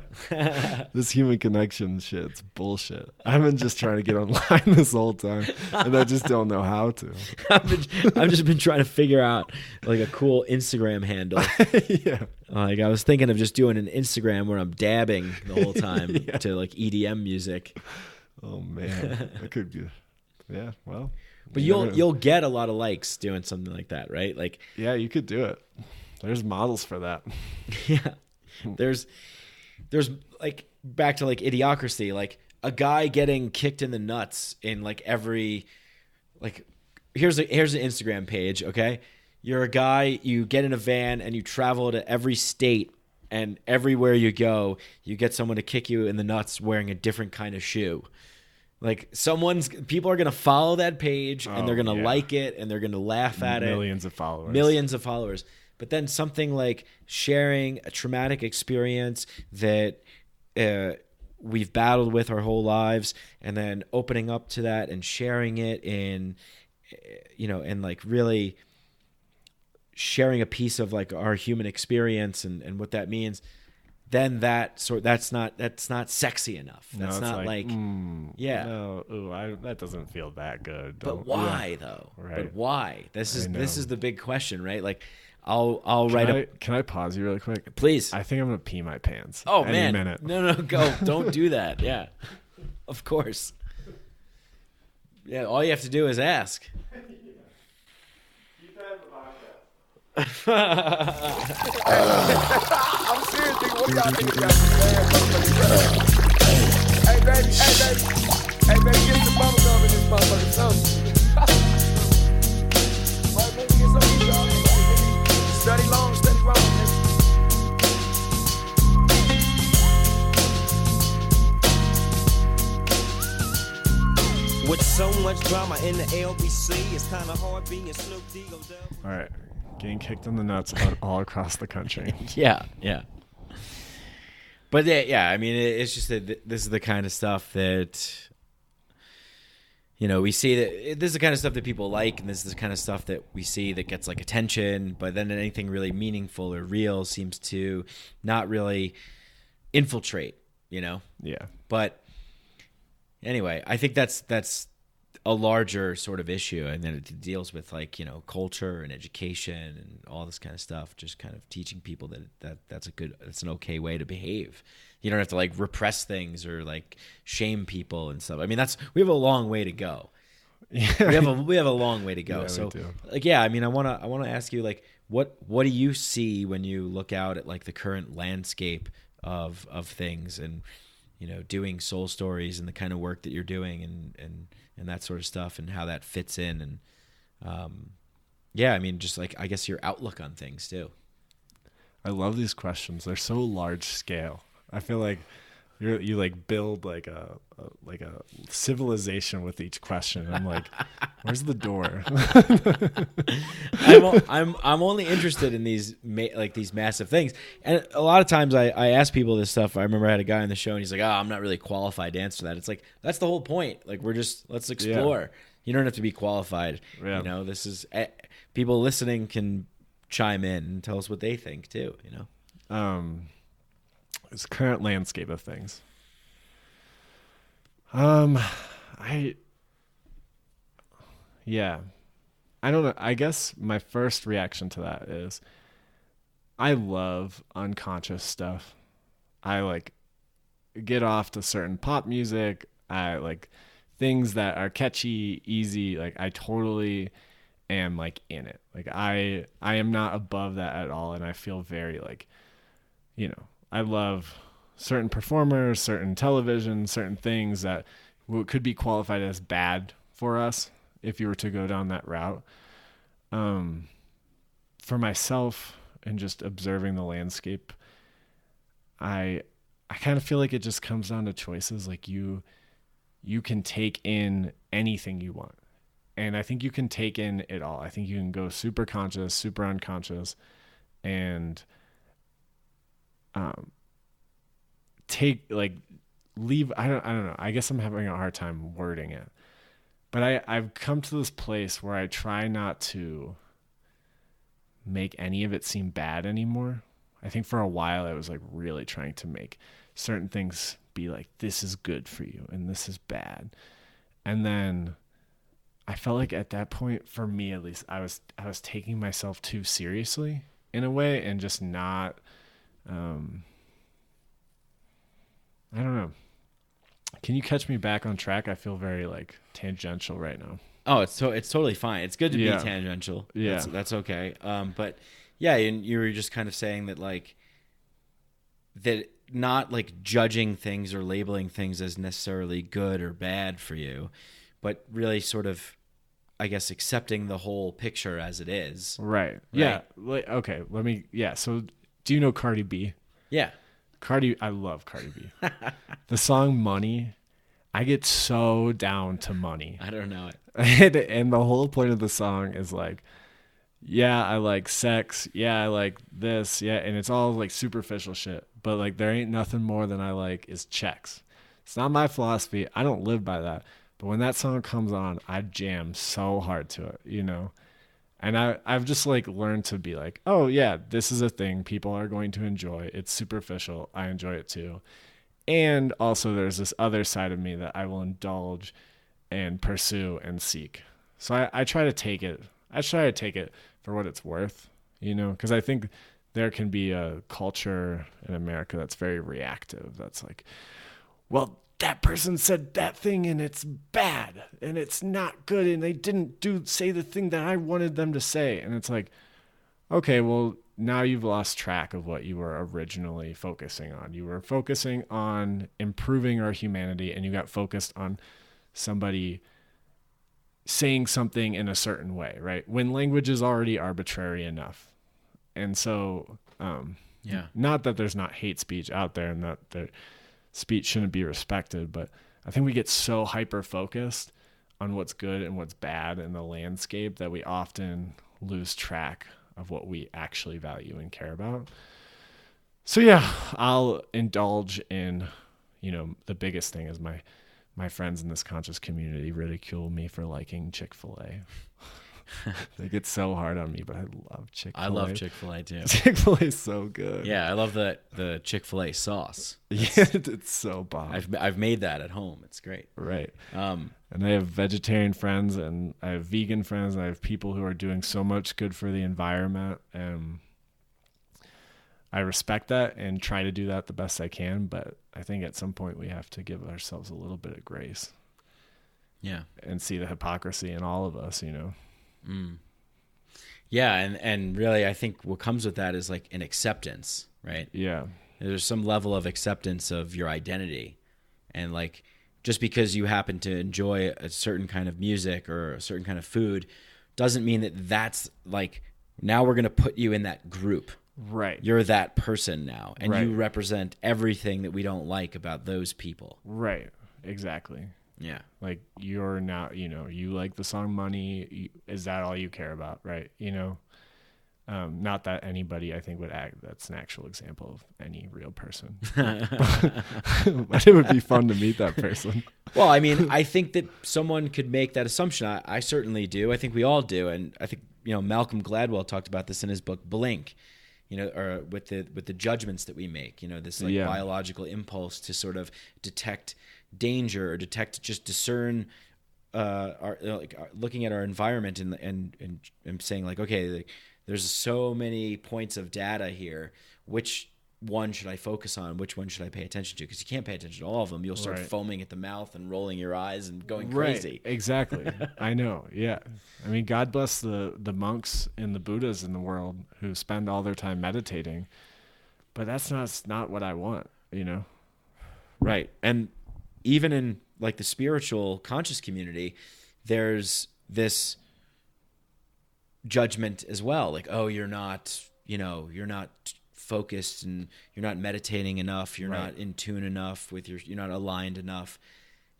This human connection shit's bullshit. I've been just trying to get online this whole time, and I just don't know how to. I've just been trying to figure out like a cool Instagram handle. Yeah. Like, I was thinking of just doing an Instagram where I'm dabbing the whole time to like EDM music. Oh man, that could be. Yeah, well. But you'll get a lot of likes doing something like that, right? Like, yeah, you could do it. There's models for that. Yeah. There's like, back to like Idiocracy, like a guy getting kicked in the nuts in like every, like, here's an Instagram page, okay? You're a guy, you get in a van and you travel to every state, and everywhere you go, you get someone to kick you in the nuts wearing a different kind of shoe. Like, people are going to follow that page, and they're going to like it, and they're going to laugh at Millions it. Millions of followers. But then something like sharing a traumatic experience that we've battled with our whole lives, and then opening up to that and sharing it and like really sharing a piece of like our human experience and what that means, then that's not sexy enough. That's not like no, that doesn't feel that good. But why though? Right. But why? This is the big question, right? Like, I'll write up. Can I pause you really quick? Please. I think I'm gonna pee my pants. Oh any man, minute. No, go. Don't do that. Yeah, of course. Yeah, all you have to do is ask. I'm serious, nigga. What y'all niggas got to Hey, baby, get some bubble gum in this motherfucker. Right, baby, get some of y'all. Study long, study wrong, nigga. With so much drama in the LBC, it's kind of hard being Snoop Dogg. All right, getting kicked in the nuts all across the country. Yeah. But yeah, I mean, it's just that this is the kind of stuff that, we see that this is the kind of stuff that people like, and this is the kind of stuff that we see that gets like attention, but then anything really meaningful or real seems to not really infiltrate, Yeah. But anyway, I think that's a larger sort of issue, and then it deals with like, culture and education and all this kind of stuff, just kind of teaching people that's an okay way to behave. You don't have to like repress things or like shame people and stuff. I mean, we have a long way to go. Yeah. we have a long way to go. Yeah, we so do. like, yeah, I mean, I want to ask you, like, what do you see when you look out at like the current landscape of things, and doing soul stories and the kind of work that you're doing, and that sort of stuff, and how that fits in, and yeah, I mean, just like, I guess your outlook on things too. I love these questions. They're so large scale. I feel like you like build like a civilization with each question. I'm like, where's the door? I'm only interested in these these massive things, and a lot of times I ask people this stuff. I remember I had a guy on the show, and he's like, "Oh, I'm not really qualified to answer that." It's like, that's the whole point. Like, let's explore. Yeah. You don't have to be qualified. Yeah. This is people listening can chime in and tell us what they think too. It's current landscape of things. I don't know. I guess my first reaction to that is I love unconscious stuff. I like get off to certain pop music. I like things that are catchy, easy. Like, I totally am like in it. Like, I am not above that at all. And I feel very like, I love certain performers, certain television, certain things that could be qualified as bad for us if you were to go down that route. For myself and just observing the landscape, I kind of feel like it just comes down to choices. Like, you can take in anything you want. And I think you can take in it all. I think you can go super conscious, super unconscious, and leave. I don't know. I guess I'm having a hard time wording it, but I've come to this place where I try not to make any of it seem bad anymore. I think for a while I was like really trying to make certain things be like, this is good for you and this is bad. And then I felt like at that point, for me at least, I was taking myself too seriously in a way, and just not I don't know. Can you catch me back on track? I feel very like tangential right now. Oh, it's totally fine. It's good to be tangential. Yeah, that's okay. But yeah, and you were just kind of saying that, like, that not like judging things or labeling things as necessarily good or bad for you, but really sort of, I guess, accepting the whole picture as it is. Right. Yeah. Okay. So do you know Cardi B? Yeah. I love Cardi B. The song Money, I get so down to money. I don't know it. And the whole point of the song is like, yeah, I like sex. Yeah, I like this. Yeah. And it's all like superficial shit. But like, there ain't nothing more than I like is checks. It's not my philosophy. I don't live by that. But when that song comes on, I jam so hard to it, And I've just like learned to be like, oh yeah, this is a thing people are going to enjoy. It's superficial. I enjoy it too. And also there's this other side of me that I will indulge and pursue and seek. So I try to take it. I try to take it for what it's worth, because I think there can be a culture in America that's very reactive. That's like, well, that person said that thing and it's bad and it's not good and they didn't say the thing that I wanted them to say. And it's like, okay, well, now you've lost track of what you were originally focusing on. You were focusing on improving our humanity, and you got focused on somebody saying something in a certain way, right? When language is already arbitrary enough. And so, not that there's not hate speech out there and that there speech shouldn't be respected, but I think we get so hyper focused on what's good and what's bad in the landscape that we often lose track of what we actually value and care about. So yeah, I'll indulge in, the biggest thing is my friends in this conscious community ridicule me for liking Chick-fil-A. They get so hard on me, but I love Chick-fil-A. I love Chick-fil-A too. Chick-fil-A is so good. Yeah, I love the Chick-fil-A sauce. It's so bomb. I've made that at home. It's great. Right. And I have vegetarian friends, and I have vegan friends, and I have people who are doing so much good for the environment, and I respect that and try to do that the best I can, but I think at some point we have to give ourselves a little bit of grace. Yeah. and see the hypocrisy in all of us, Yeah. And really, I think what comes with that is like an acceptance, right? Yeah. There's some level of acceptance of your identity. And like, just because you happen to enjoy a certain kind of music or a certain kind of food doesn't mean that that's like, now we're going to put you in that group. Right. You're that person now, and Right. you represent everything that we don't like about those people. Right. Exactly. Yeah. Like you're now, you like the song Money. Is that all you care about? Right. Not that anybody I think would act. That's an actual example of any real person. But it would be fun to meet that person. Well, I mean, I think that someone could make that assumption. I certainly do. I think we all do. And I think, Malcolm Gladwell talked about this in his book, Blink, or with the judgments that we make, this like biological impulse to sort of detect danger or discern looking at our environment and saying like, okay, there's so many points of data here. Which one should I focus on? Which one should I pay attention to? Because you can't pay attention to all of them. You'll start foaming at the mouth and rolling your eyes and going crazy. Right, exactly. I know. Yeah. I mean, God bless the monks and the Buddhas in the world who spend all their time meditating, but that's not what I want, Right. And even in like the spiritual conscious community, there's this judgment as well. Like, oh, you're not focused and you're not meditating enough. You're not in tune enough with you're not aligned enough.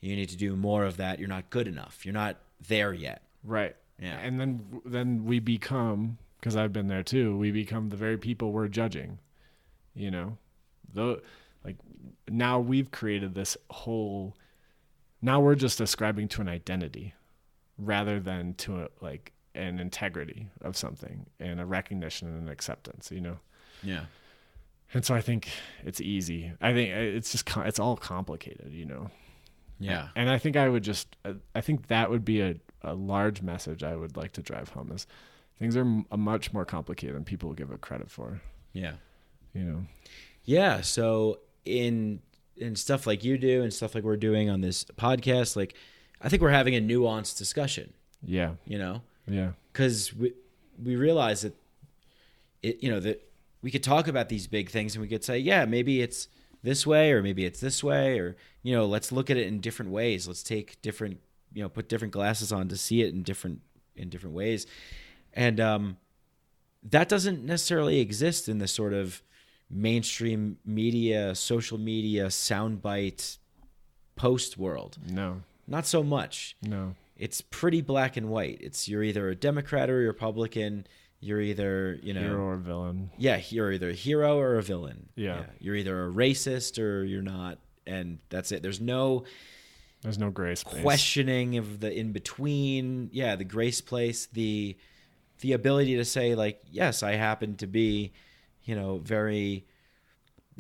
You need to do more of that. You're not good enough. You're not there yet. Right. Yeah. And then we become, because I've been there too, we become the very people we're judging, though, like now we've created this whole, now we're just ascribing to an identity rather than to an integrity of something and a recognition and an acceptance, Yeah. And so I think it's easy. I think it's just, it's all complicated, Yeah. And I think I think that would be a large message I would like to drive home is things are much more complicated than people give it credit for. Yeah. Yeah. So in stuff like you do and stuff like we're doing on this podcast, like I think we're having a nuanced discussion. Yeah. Yeah. Because we realize that that we could talk about these big things and we could say, yeah, maybe it's this way or maybe it's this way, or let's look at it in different ways. Let's take different put different glasses on to see it in different ways, and that doesn't necessarily exist in the sort of mainstream media, social media, soundbite post world. No, not so much. No, it's pretty black and white. You're either a Democrat or a Republican. You're either, hero or villain. Yeah, you're either a hero or a villain. Yeah. You're either a racist or you're not, and that's it. There's no gray space. Questioning of the in between. Yeah, the gray space, the ability to say like, yes, I happen to be, very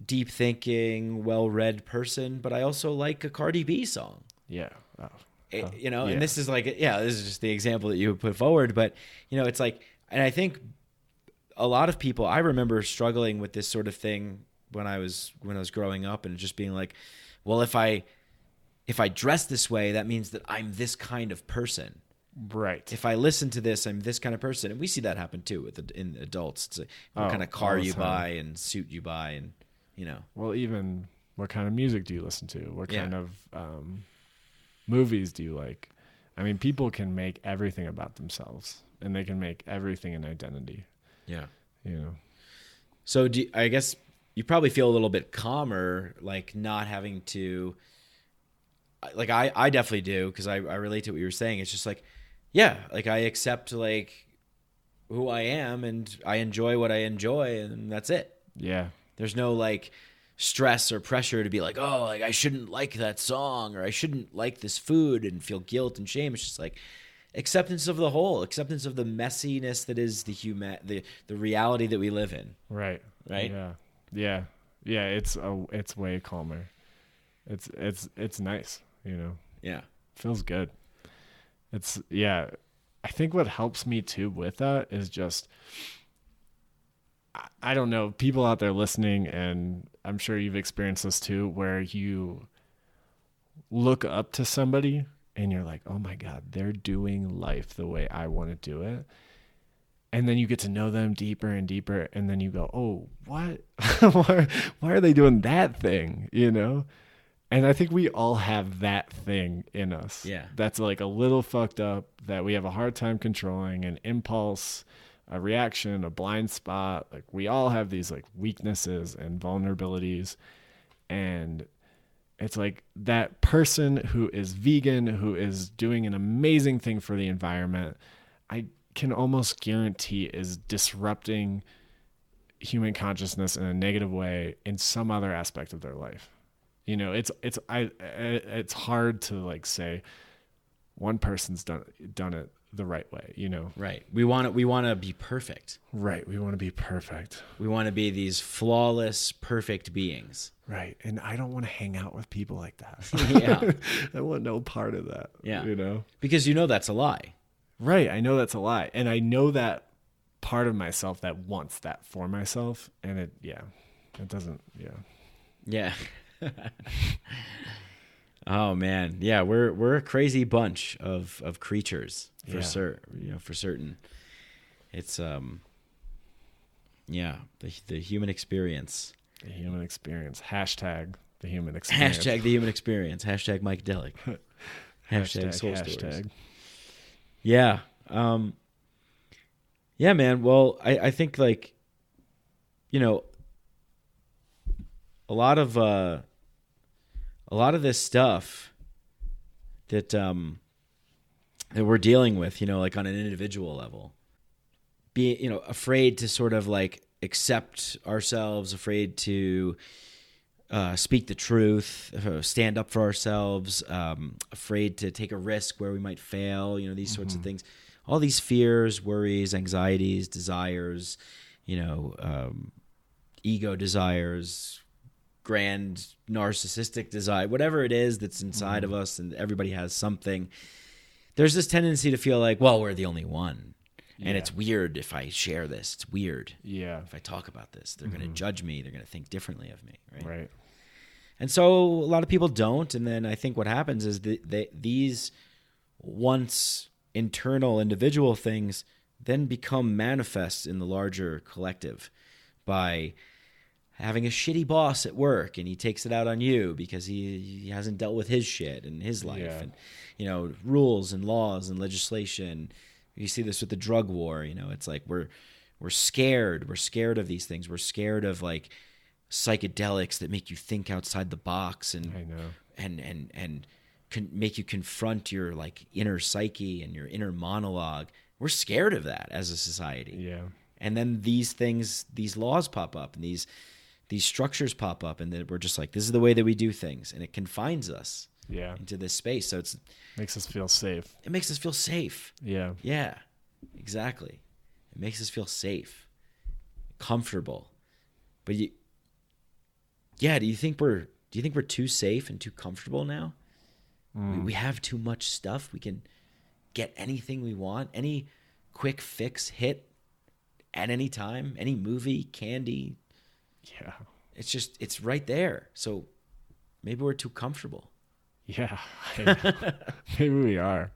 deep thinking, well-read person, but I also like a Cardi B song. Yeah. And this is like, this is just the example that you would put forward, but it's like, and I think a lot of people, I remember struggling with this sort of thing when I was growing up, and just being like, well, if I dress this way, that means that I'm this kind of person. Right. If I listen to this, I'm this kind of person. And we see that happen too in adults. It's like what kind of car you buy and suit you buy, and Well, even what kind of music do you listen to? What kind of movies do you like? I mean, people can make everything about themselves, and they can make everything an identity. Yeah. So I guess you probably feel a little bit calmer, like not having to, like I definitely do, because I relate to what you were saying. It's just like, like I accept like who I am and I enjoy what I enjoy, and that's it. Yeah. There's no like stress or pressure to be like, oh, like I shouldn't like that song, or I shouldn't like this food and feel guilt and shame. It's just like acceptance of the whole, acceptance of the messiness that is the reality that we live in. Right. Yeah. It's way calmer. It's nice, Yeah. Feels good. I think what helps me too with that is just, I don't know, people out there listening, and I'm sure you've experienced this too, where you look up to somebody and you're like, oh my God, they're doing life the way I want to do it. And then you get to know them deeper and deeper. And then you go, oh, what? why are they doing that thing? You know? And I think we all have that thing in us. Yeah. That's like a little fucked up, that we have a hard time controlling, an impulse, a reaction, a blind spot. Like we all have these like weaknesses and vulnerabilities. And it's like that person who is vegan, who is doing an amazing thing for the environment, I can almost guarantee is disrupting human consciousness in a negative way in some other aspect of their life. You know, it's hard to like say one person's done it the right way, you know? Right. We want to be perfect. Right. We want to be perfect. We want to be these flawless, perfect beings. Right. And I don't want to hang out with people like that. Yeah. I want no part of that. Yeah. You know? Because you know that's a lie. Right. I know that's a lie. And I know that part of myself that wants that for myself. And it doesn't, Yeah. Oh man. Yeah, we're a crazy bunch of creatures for for certain. It's the human experience. The human experience. Hashtag the human experience. Hashtag the human experience. Hashtag Mike Delic. Hashtag soul stories. Yeah. Yeah, man. Well, I think like, you know, a lot of this stuff that that we're dealing with, you know, like on an individual level, afraid to sort of like accept ourselves, afraid to speak the truth, stand up for ourselves, afraid to take a risk where we might fail, you know, these sorts of things. All these fears, worries, anxieties, desires, you know, ego desires, grand narcissistic desire, whatever it is that's inside of us, and everybody has something. There's this tendency to feel like, well, we're the only one. And it's weird if I share this. It's weird. Yeah. If I talk about this, they're going to judge me. They're going to think differently of me. Right. Right. And so a lot of people don't. And then I think what happens is these once internal individual things then become manifest in the larger collective by having a shitty boss at work, and he takes it out on you because he hasn't dealt with his shit in his life, and you know, rules and laws and legislation. You see this with the drug war. You know, it's like we're scared. We're scared of these things. We're scared of like psychedelics that make you think outside the box, and I know, and can make you confront your like inner psyche and your inner monologue. We're scared of that as a society. Yeah. And then these things, these laws pop up, and these structures pop up, and then we're just like, this is the way that we do things, and it confines us into this space. So it makes us feel safe. It makes us feel safe. Yeah. Yeah, exactly. It makes us feel safe, comfortable. But do you think we're too safe and too comfortable now? We have too much stuff. We can get anything we want, any quick fix hit at any time, any movie, candy. Yeah. It's right there. So maybe we're too comfortable. Yeah. Maybe we are.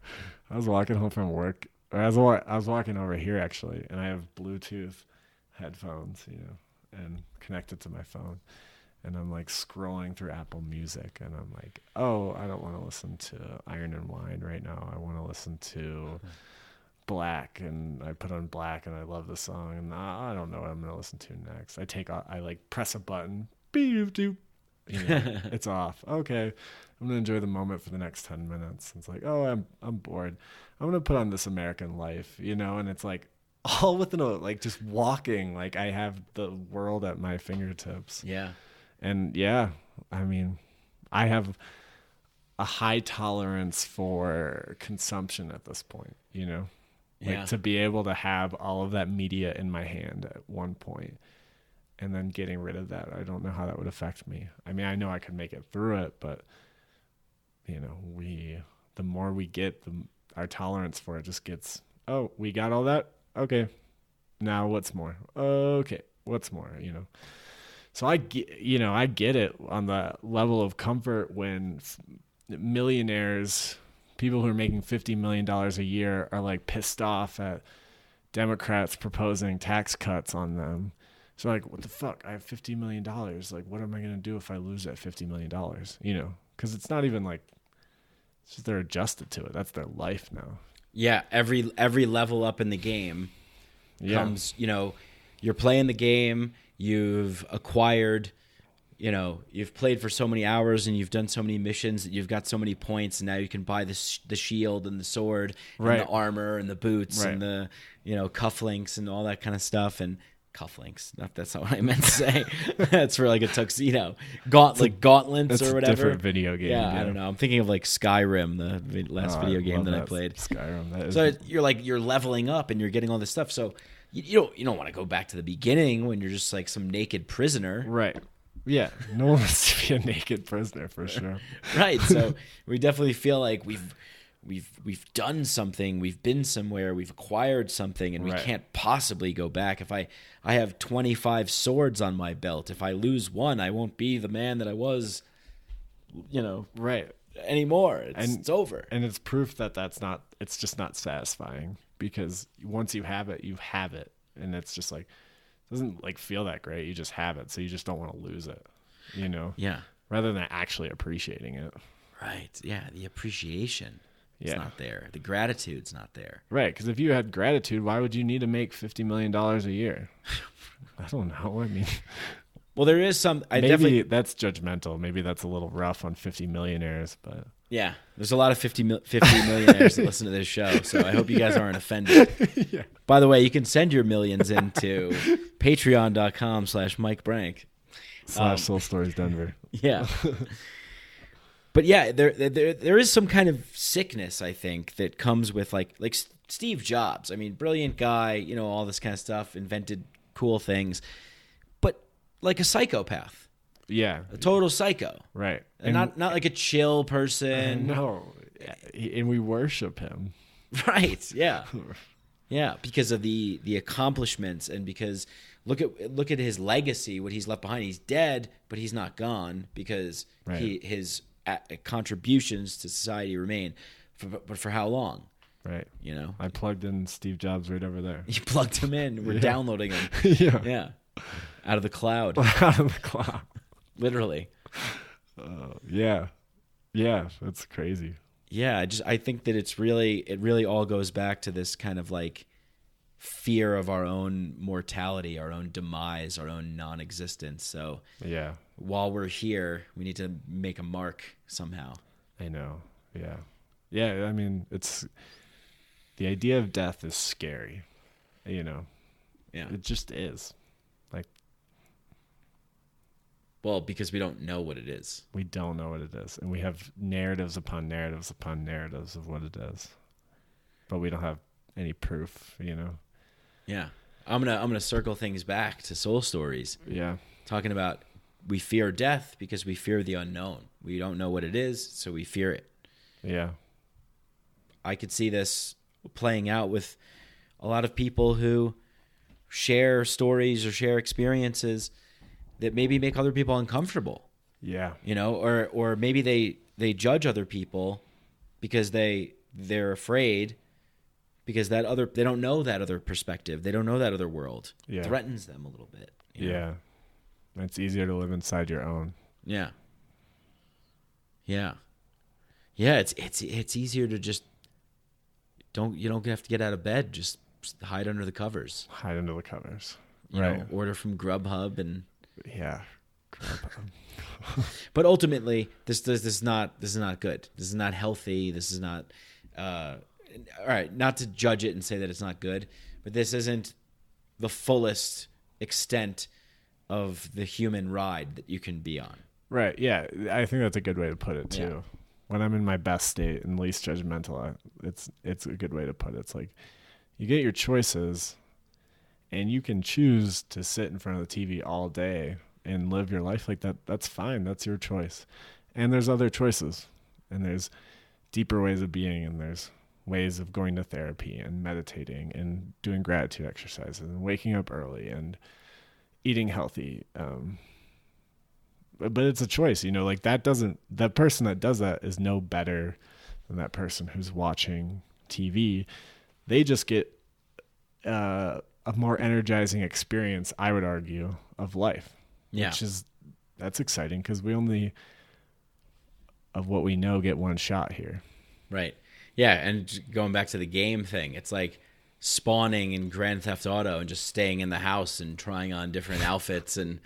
I was walking home from work. I was walking over here actually, and I have Bluetooth headphones, you know, and connected to my phone. And I'm like scrolling through Apple Music, and I'm like, oh, I don't want to listen to Iron and Wine right now. I want to listen to Black, and I put on Black, and I love the song, and I don't know what I'm going to listen to next. I like press a button, beep, doop, you know, it's off. Okay, I'm going to enjoy the moment for the next 10 minutes. It's like, oh, I'm bored. I'm going to put on This American Life, you know, and it's like all within like just walking, like I have the world at my fingertips. Yeah. And yeah, I mean, I have a high tolerance for consumption at this point, you know, like to be able to have all of that media in my hand at one point and then getting rid of that. I don't know how that would affect me. I mean, I know I could make it through it, but you know, the more we get, our tolerance for it just gets, oh, we got all that. Okay. Now what's more? Okay. What's more, you know? So I get it on the level of comfort when millionaires, people who are making $50 million a year are like pissed off at Democrats proposing tax cuts on them. So like, what the fuck? I have $50 million. Like, what am I going to do if I lose that $50 million? You know, because it's not even like, it's just they're adjusted to it. That's their life now. Yeah, every level up in the game comes, you know, you're playing the game, you've acquired, you know, you've played for so many hours and you've done so many missions that you've got so many points, and now you can buy the shield and the sword and the armor and the boots and the, you know, cufflinks and all that kind of stuff. And cufflinks, that's not what I meant to say. That's for like a tuxedo. Gauntlets or whatever. That's a different video game. Yeah, I don't know. I'm thinking of like Skyrim, the last video game that I played. Skyrim. So you're leveling up and you're getting all this stuff. So you don't want to go back to the beginning when you're just like some naked prisoner. Right. Yeah. No one wants to be a naked prisoner for sure. Right. So we definitely feel like we've done something, we've been somewhere, we've acquired something, and we can't possibly go back. If I have 25 swords on my belt, if I lose one, I won't be the man that I was, you know, anymore. It's over. And it's proof that it's just not satisfying, because once you have it, and it's just like, it doesn't like feel that great. You just have it, so you just don't want to lose it, you know? Yeah. Rather than actually appreciating it. Right. Yeah. The appreciation. It's not there. The gratitude's not there. Right, because if you had gratitude, why would you need to make $50 million a year? I don't know. I mean, well, there is some. Maybe that's judgmental. Maybe that's a little rough on 50 millionaires, but yeah, there's a lot of 50 millionaires that listen to this show, so I hope you guys aren't offended. Yeah. By the way, you can send your millions into patreon.com/Mike Brank /Soul Stories Denver. Yeah. But yeah, there is some kind of sickness, I think, that comes with like Steve Jobs. I mean, brilliant guy, you know, all this kind of stuff, invented cool things, but like a psychopath. Yeah, a total psycho. Right, and not like a chill person. No, and we worship him. Right. Yeah. Yeah, because of the accomplishments, and because look at his legacy, what he's left behind. He's dead, but he's not gone, because his contributions to society remain. But for how long? Right. You know, I plugged in Steve Jobs right over there. You plugged him in. We're downloading him. Yeah. Out of the cloud. Out of the cloud. Literally. Yeah. That's crazy. Yeah. I think that it really all goes back to this kind of like fear of our own mortality, our own demise, our own non-existence. So yeah, while we're here, we need to make a mark somehow. I know. Yeah. I mean, it's the idea of death is scary, you know. Yeah, it just is. Like, well, because we don't know what it is. We don't know what it is, and we have narratives upon narratives upon narratives of what it is, but we don't have any proof, you know. Yeah, I'm gonna circle things back to Soul Stories. Yeah, talking about we fear death because we fear the unknown. We don't know what it is, so we fear it. Yeah, I could see this playing out with a lot of people who share stories or share experiences that maybe make other people uncomfortable. Yeah, you know, or maybe they judge other people because they're afraid. Because they don't know that other perspective. They don't know that other world. Yeah. It threatens them a little bit. You know? Yeah. It's easier to live inside your own. Yeah. Yeah. Yeah, it's easier to just you don't have to get out of bed, just hide under the covers. Hide under the covers. You know, order from Grubhub and Grubhub. But ultimately, this is not good. This is not healthy. This is not all right, not to judge it and say that it's not good, but this isn't the fullest extent of the human ride that you can be on. Right, yeah. I think that's a good way to put it, too. Yeah. When I'm in my best state and least judgmental, it's a good way to put it. It's like you get your choices, and you can choose to sit in front of the TV all day and live your life like that. That's fine. That's your choice. And there's other choices, and there's deeper ways of being, and there's ways of going to therapy and meditating and doing gratitude exercises and waking up early and eating healthy. But it's a choice, you know, like that person that does that is no better than that person who's watching TV. They just get a more energizing experience, I would argue, of life. Yeah. That's exciting because we only, of what we know, get one shot here. Right. Yeah, and going back to the game thing, it's like spawning in Grand Theft Auto and just staying in the house and trying on different outfits and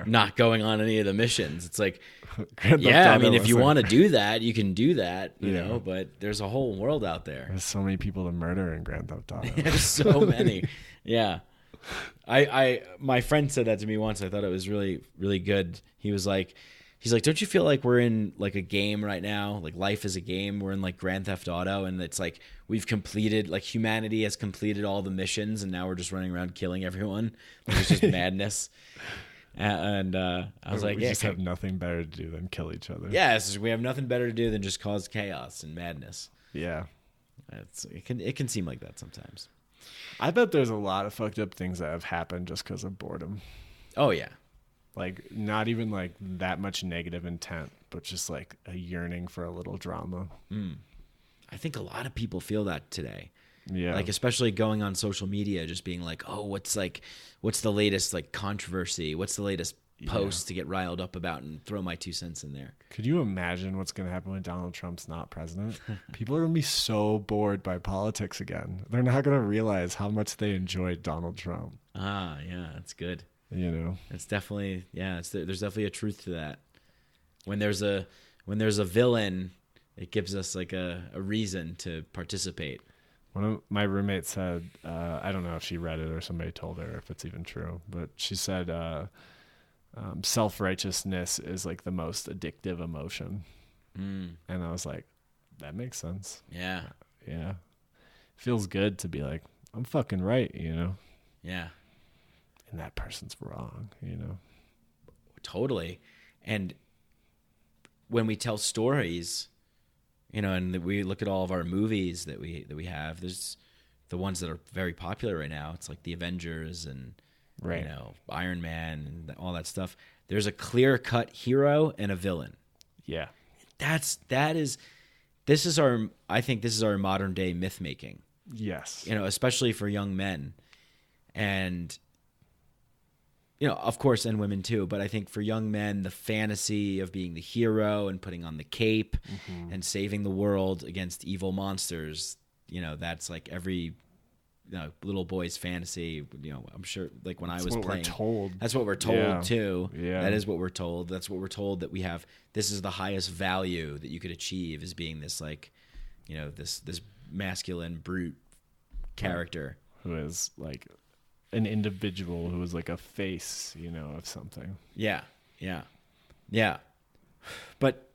not going on any of the missions. It's like, I mean, if you want to do that, you can do that, you know, but there's a whole world out there. There's so many people to murder in Grand Theft Auto. There's so many. Yeah. My friend said that to me once. I thought it was really, really good. He's like, don't you feel like we're in like a game right now? Like life is a game. We're in like Grand Theft Auto, and it's like we've completed, like humanity has completed all the missions, and now we're just running around killing everyone. Like, it's just madness. And I was like, we just have nothing better to do than kill each other. Yeah, we have nothing better to do than just cause chaos and madness. Yeah, it can seem like that sometimes. I bet there's a lot of fucked up things that have happened just because of boredom. Oh yeah. Like, not even like that much negative intent, but just like a yearning for a little drama. I think a lot of people feel that today. Yeah. Like, especially going on social media, just being like, oh, what's the latest like controversy? What's the latest post to get riled up about and throw my 2 cents in there? Could you imagine what's going to happen when Donald Trump's not president? People are going to be so bored by politics again. They're not going to realize how much they enjoyed Donald Trump. Ah, yeah, that's good. You know, it's definitely, there's definitely a truth to that. When there's a villain, it gives us like a reason to participate. One of my roommates said, I don't know if she read it or somebody told her if it's even true, but she said, self-righteousness is like the most addictive emotion. And I was like, that makes sense. Yeah. Yeah. Feels good to be like, I'm fucking right, you know? Yeah. And that person's wrong, you know? Totally. And when we tell stories, you know, and we look at all of our movies that we have, there's the ones that are very popular right now. It's like the Avengers and, you know, Iron Man and all that stuff. There's a clear-cut hero and a villain. Yeah. This is our modern day myth making. Yes. You know, especially for young men. And, you know, of course, and women too, but I think for young men, the fantasy of being the hero and putting on the cape and saving the world against evil monsters, you know, that's like every little boy's fantasy. You know, I'm sure, like when I was playing, that's what we're told too. Yeah. That is what we're told. That's what we're told, that we have. This is the highest value that you could achieve, is being this, like, you know, this masculine brute character who is like an individual, who is like a face, you know, of something. Yeah. But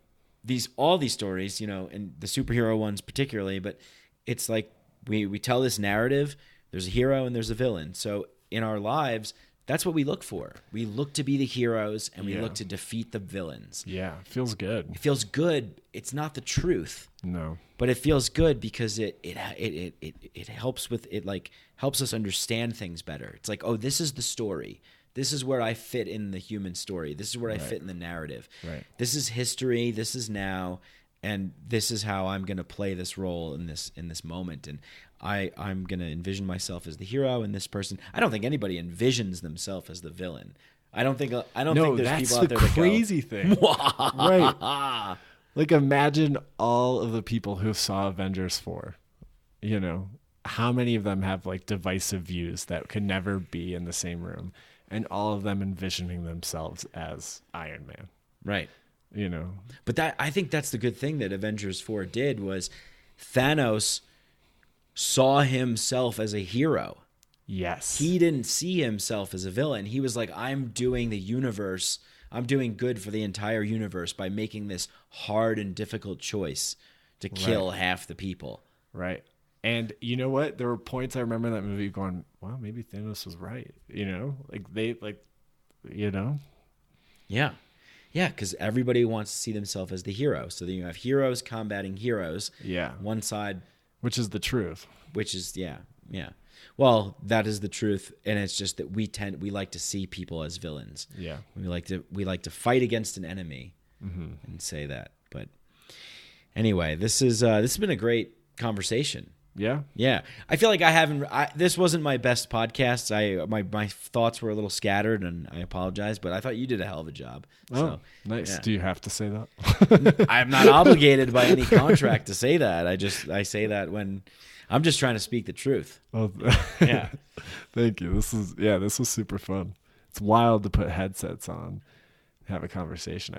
all these stories, you know, and the superhero ones particularly, but it's like we tell this narrative. There's a hero and there's a villain. So in our lives, that's what we look for. We look to be the heroes, and we look to defeat the villains. Yeah, it feels good. It feels good. It's not the truth. No. But it feels good because it helps with it, like helps us understand things better. It's like, oh, this is the story. This is where I fit in the human story. This is where I fit in the narrative. Right. This is history. This is now, and this is how I'm going to play this role in this moment. And I'm going to envision myself as the hero, and this person. I don't think anybody envisions themselves as the villain. I don't think there's people out there that go. That's the crazy thing. Right. Like, imagine all of the people who saw Avengers 4. You know, how many of them have like divisive views that could never be in the same room, and all of them envisioning themselves as Iron Man. Right. You know. But I think that's the good thing that Avengers 4 did, was Thanos saw himself as a hero. Yes. He didn't see himself as a villain. He was like, I'm doing good for the entire universe by making this hard and difficult choice to kill half the people. Right. And you know what? There were points I remember in that movie going, wow, maybe Thanos was right. You know, you know? Yeah. Yeah, because everybody wants to see themselves as the hero. So then you have heroes combating heroes. Yeah. One side. Which is the truth. Yeah. Well, that is the truth, and it's just that we like to see people as villains. Yeah. We like to fight against an enemy and say that. But Anyway, this has been a great conversation. Yeah. Yeah, I feel like this wasn't my best podcast. My thoughts were a little scattered, and I apologize. But I thought you did a hell of a job. Oh, So, nice. yeah. Do you have to say that? I'm not obligated by any contract to say that. I say that when I'm just trying to speak the truth. Oh, Yeah. Thank you. This was super fun. It's wild to put headsets on, have a conversation.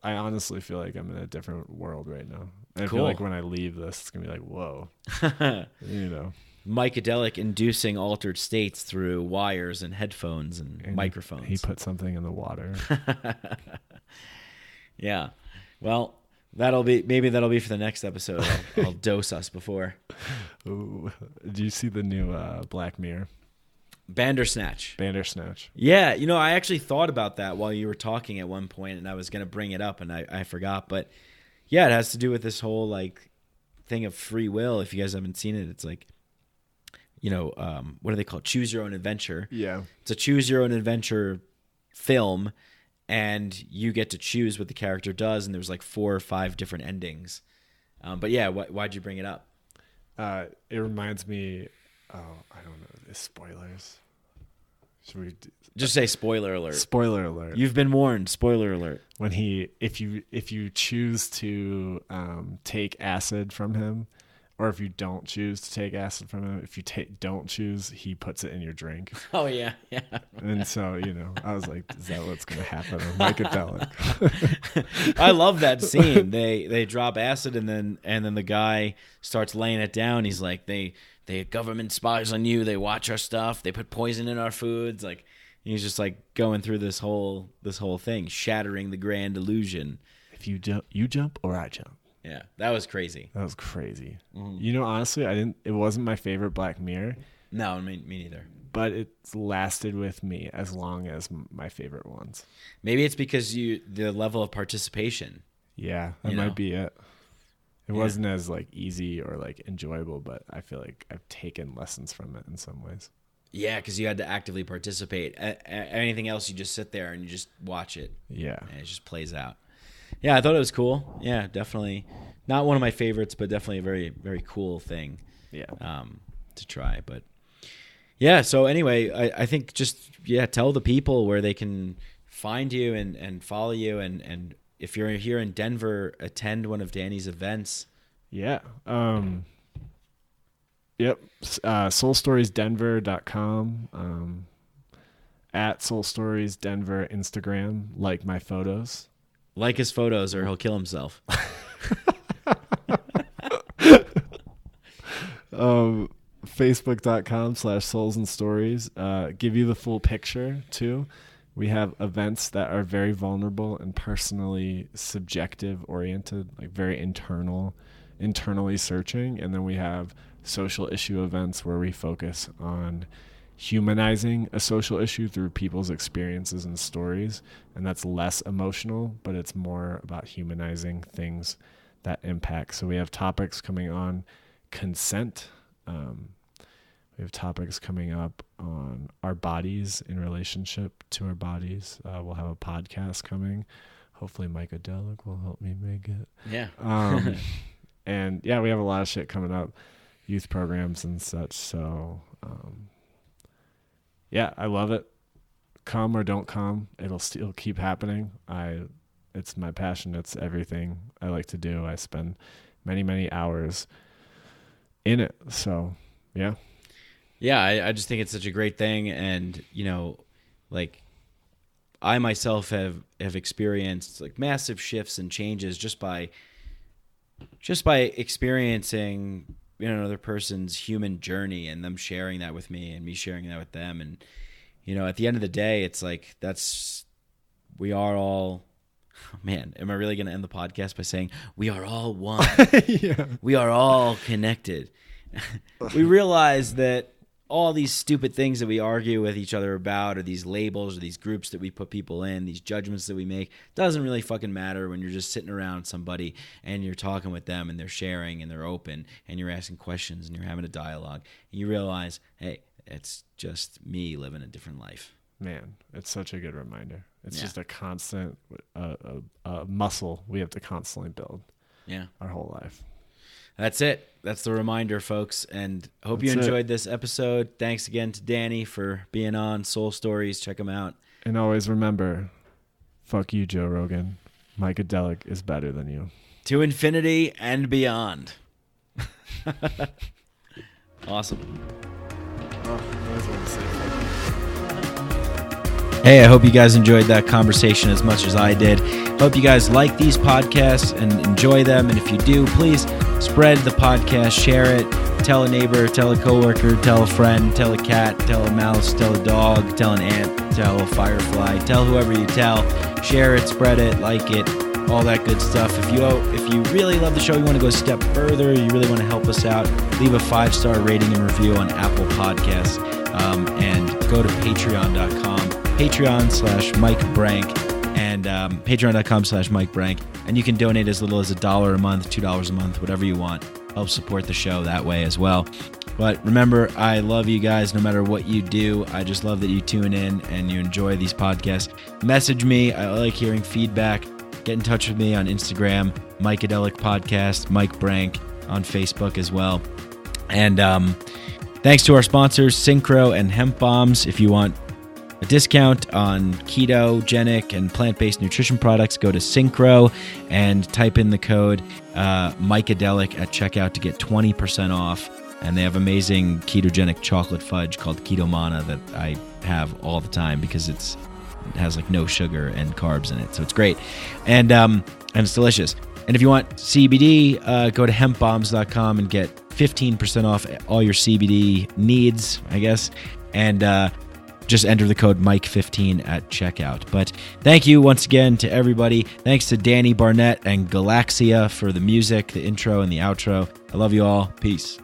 I honestly feel like I'm in a different world right now. I Cool. feel like when I leave this, it's gonna be like, whoa, Mycadelic inducing altered states through wires and headphones and microphones. He put something in the water. Yeah. Well, that'll be for the next episode. I'll dose us before. Ooh. Do you see the new Black Mirror? Bandersnatch. Yeah, I actually thought about that while you were talking at one point, and I was going to bring it up, and I forgot. But yeah, it has to do with this whole like thing of free will. If you guys haven't seen it, it's like, what do they call it? Choose your own adventure. Yeah. It's a choose your own adventure film, and you get to choose what the character does, and there's like 4 or 5 different endings. But yeah, why'd you bring it up? It reminds me. Oh, I don't know. Spoilers. Should we just say spoiler alert? Spoiler alert. You've been warned. Spoiler alert. When if you choose to take acid from him, or if you don't choose to take acid from him, if you don't choose, he puts it in your drink. Oh yeah. And so I was like, is that what's going to happen with Mycadelic? I love that scene. They drop acid and then the guy starts laying it down. He's like, they government spies on you. They watch our stuff. They put poison in our foods. Like he's just like going through this whole thing, shattering the grand illusion. If you jump, you jump, or I jump. Yeah, that was crazy. That was crazy. Mm-hmm. Honestly, it wasn't my favorite Black Mirror. No, me neither. But it's lasted with me as long as my favorite ones. Maybe it's because the level of participation. Yeah, that might be it. It wasn't as like easy or like enjoyable, but I feel like I've taken lessons from it in some ways. Yeah, because you had to actively participate. Anything else, you just sit there and you just watch it. Yeah, and it just plays out. Yeah, I thought it was cool. Yeah, definitely not one of my favorites, but definitely a very, very cool thing. Yeah, to try. But yeah, so anyway, I think just tell the people where they can find you and follow you, and if you're here in Denver, attend one of Danny's events. Yeah. Yep. Soulstoriesdenver.com. At soulstoriesdenver Instagram. Like my photos. Like his photos, or he'll kill himself. Facebook.com/soulsandstories. Give you the full picture too. We have events that are very vulnerable and personally subjective oriented, like very internally searching. And then we have social issue events where we focus on humanizing a social issue through people's experiences and stories. And that's less emotional, but it's more about humanizing things that impact. So we have topics coming on consent. We have topics coming up on our bodies in relationship to our bodies. We'll have a podcast coming. Hopefully Mycadelic will help me make it. Yeah. And yeah, we have a lot of shit coming up, youth programs and such. So yeah, I love it. Come or don't come, it'll still keep happening. It's my passion. It's everything I like to do. I spend many, many hours in it. So yeah. Yeah, I just think it's such a great thing. And, like I myself have experienced like massive shifts and changes just by experiencing another person's human journey and them sharing that with me and me sharing that with them. And, at the end of the day, it's like we are all, man, am I really going to end the podcast by saying we are all one? Yeah. We are all connected. We realize that all these stupid things that we argue with each other about, or these labels, or these groups that we put people in, these judgments that we make, doesn't really fucking matter when you're just sitting around somebody and you're talking with them and they're sharing and they're open and you're asking questions and you're having a dialogue. And you realize, hey, it's just me living a different life. Man, it's such a good reminder. It's just a constant muscle we have to constantly build. Yeah. our whole life. That's it. That's the reminder, folks. And hope you That's enjoyed this episode. Thanks again to Danny for being on Soul Stories. Check him out. And always remember, fuck you, Joe Rogan. Mycadelic is better than you. To infinity and beyond. Awesome. Oh, I always want to say fuck you. Hey, I hope you guys enjoyed that conversation as much as I did. Hope you guys like these podcasts and enjoy them. And if you do, please spread the podcast, share it, tell a neighbor, tell a coworker, tell a friend, tell a cat, tell a mouse, tell a dog, tell an ant, tell a firefly, tell whoever you tell. Share it, spread it, like it, all that good stuff. If you really love the show, you want to go a step further, you really want to help us out, leave a 5-star rating and review on Apple Podcasts, and go to patreon.com/Mike Brank, and patreon.com/Mike Brank, and you can donate as little as $1 a month, $2 a month, whatever you want. Help support the show that way as well. But remember, I love you guys no matter what you do. I just love that you tune in and you enjoy these podcasts. Message me. I like hearing feedback. Get in touch with me on Instagram, Mycadelic Podcast, Mike Brank on Facebook as well. And thanks to our sponsors, Synchro and Hemp Bombs. If you want a discount on ketogenic and plant-based nutrition products, go to Synchro and type in the code Mycadelic at checkout to get 20% off. And they have amazing ketogenic chocolate fudge called Keto Mana that I have all the time because it has like no sugar and carbs in it. So it's great. And it's delicious. And if you want CBD, go to hempbombs.com and get 15% off all your CBD needs, I guess. And just enter the code Mike15 at checkout. But thank you once again to everybody. Thanks to Danny Barnett and Galaxia for the music, the intro and the outro. I love you all. Peace.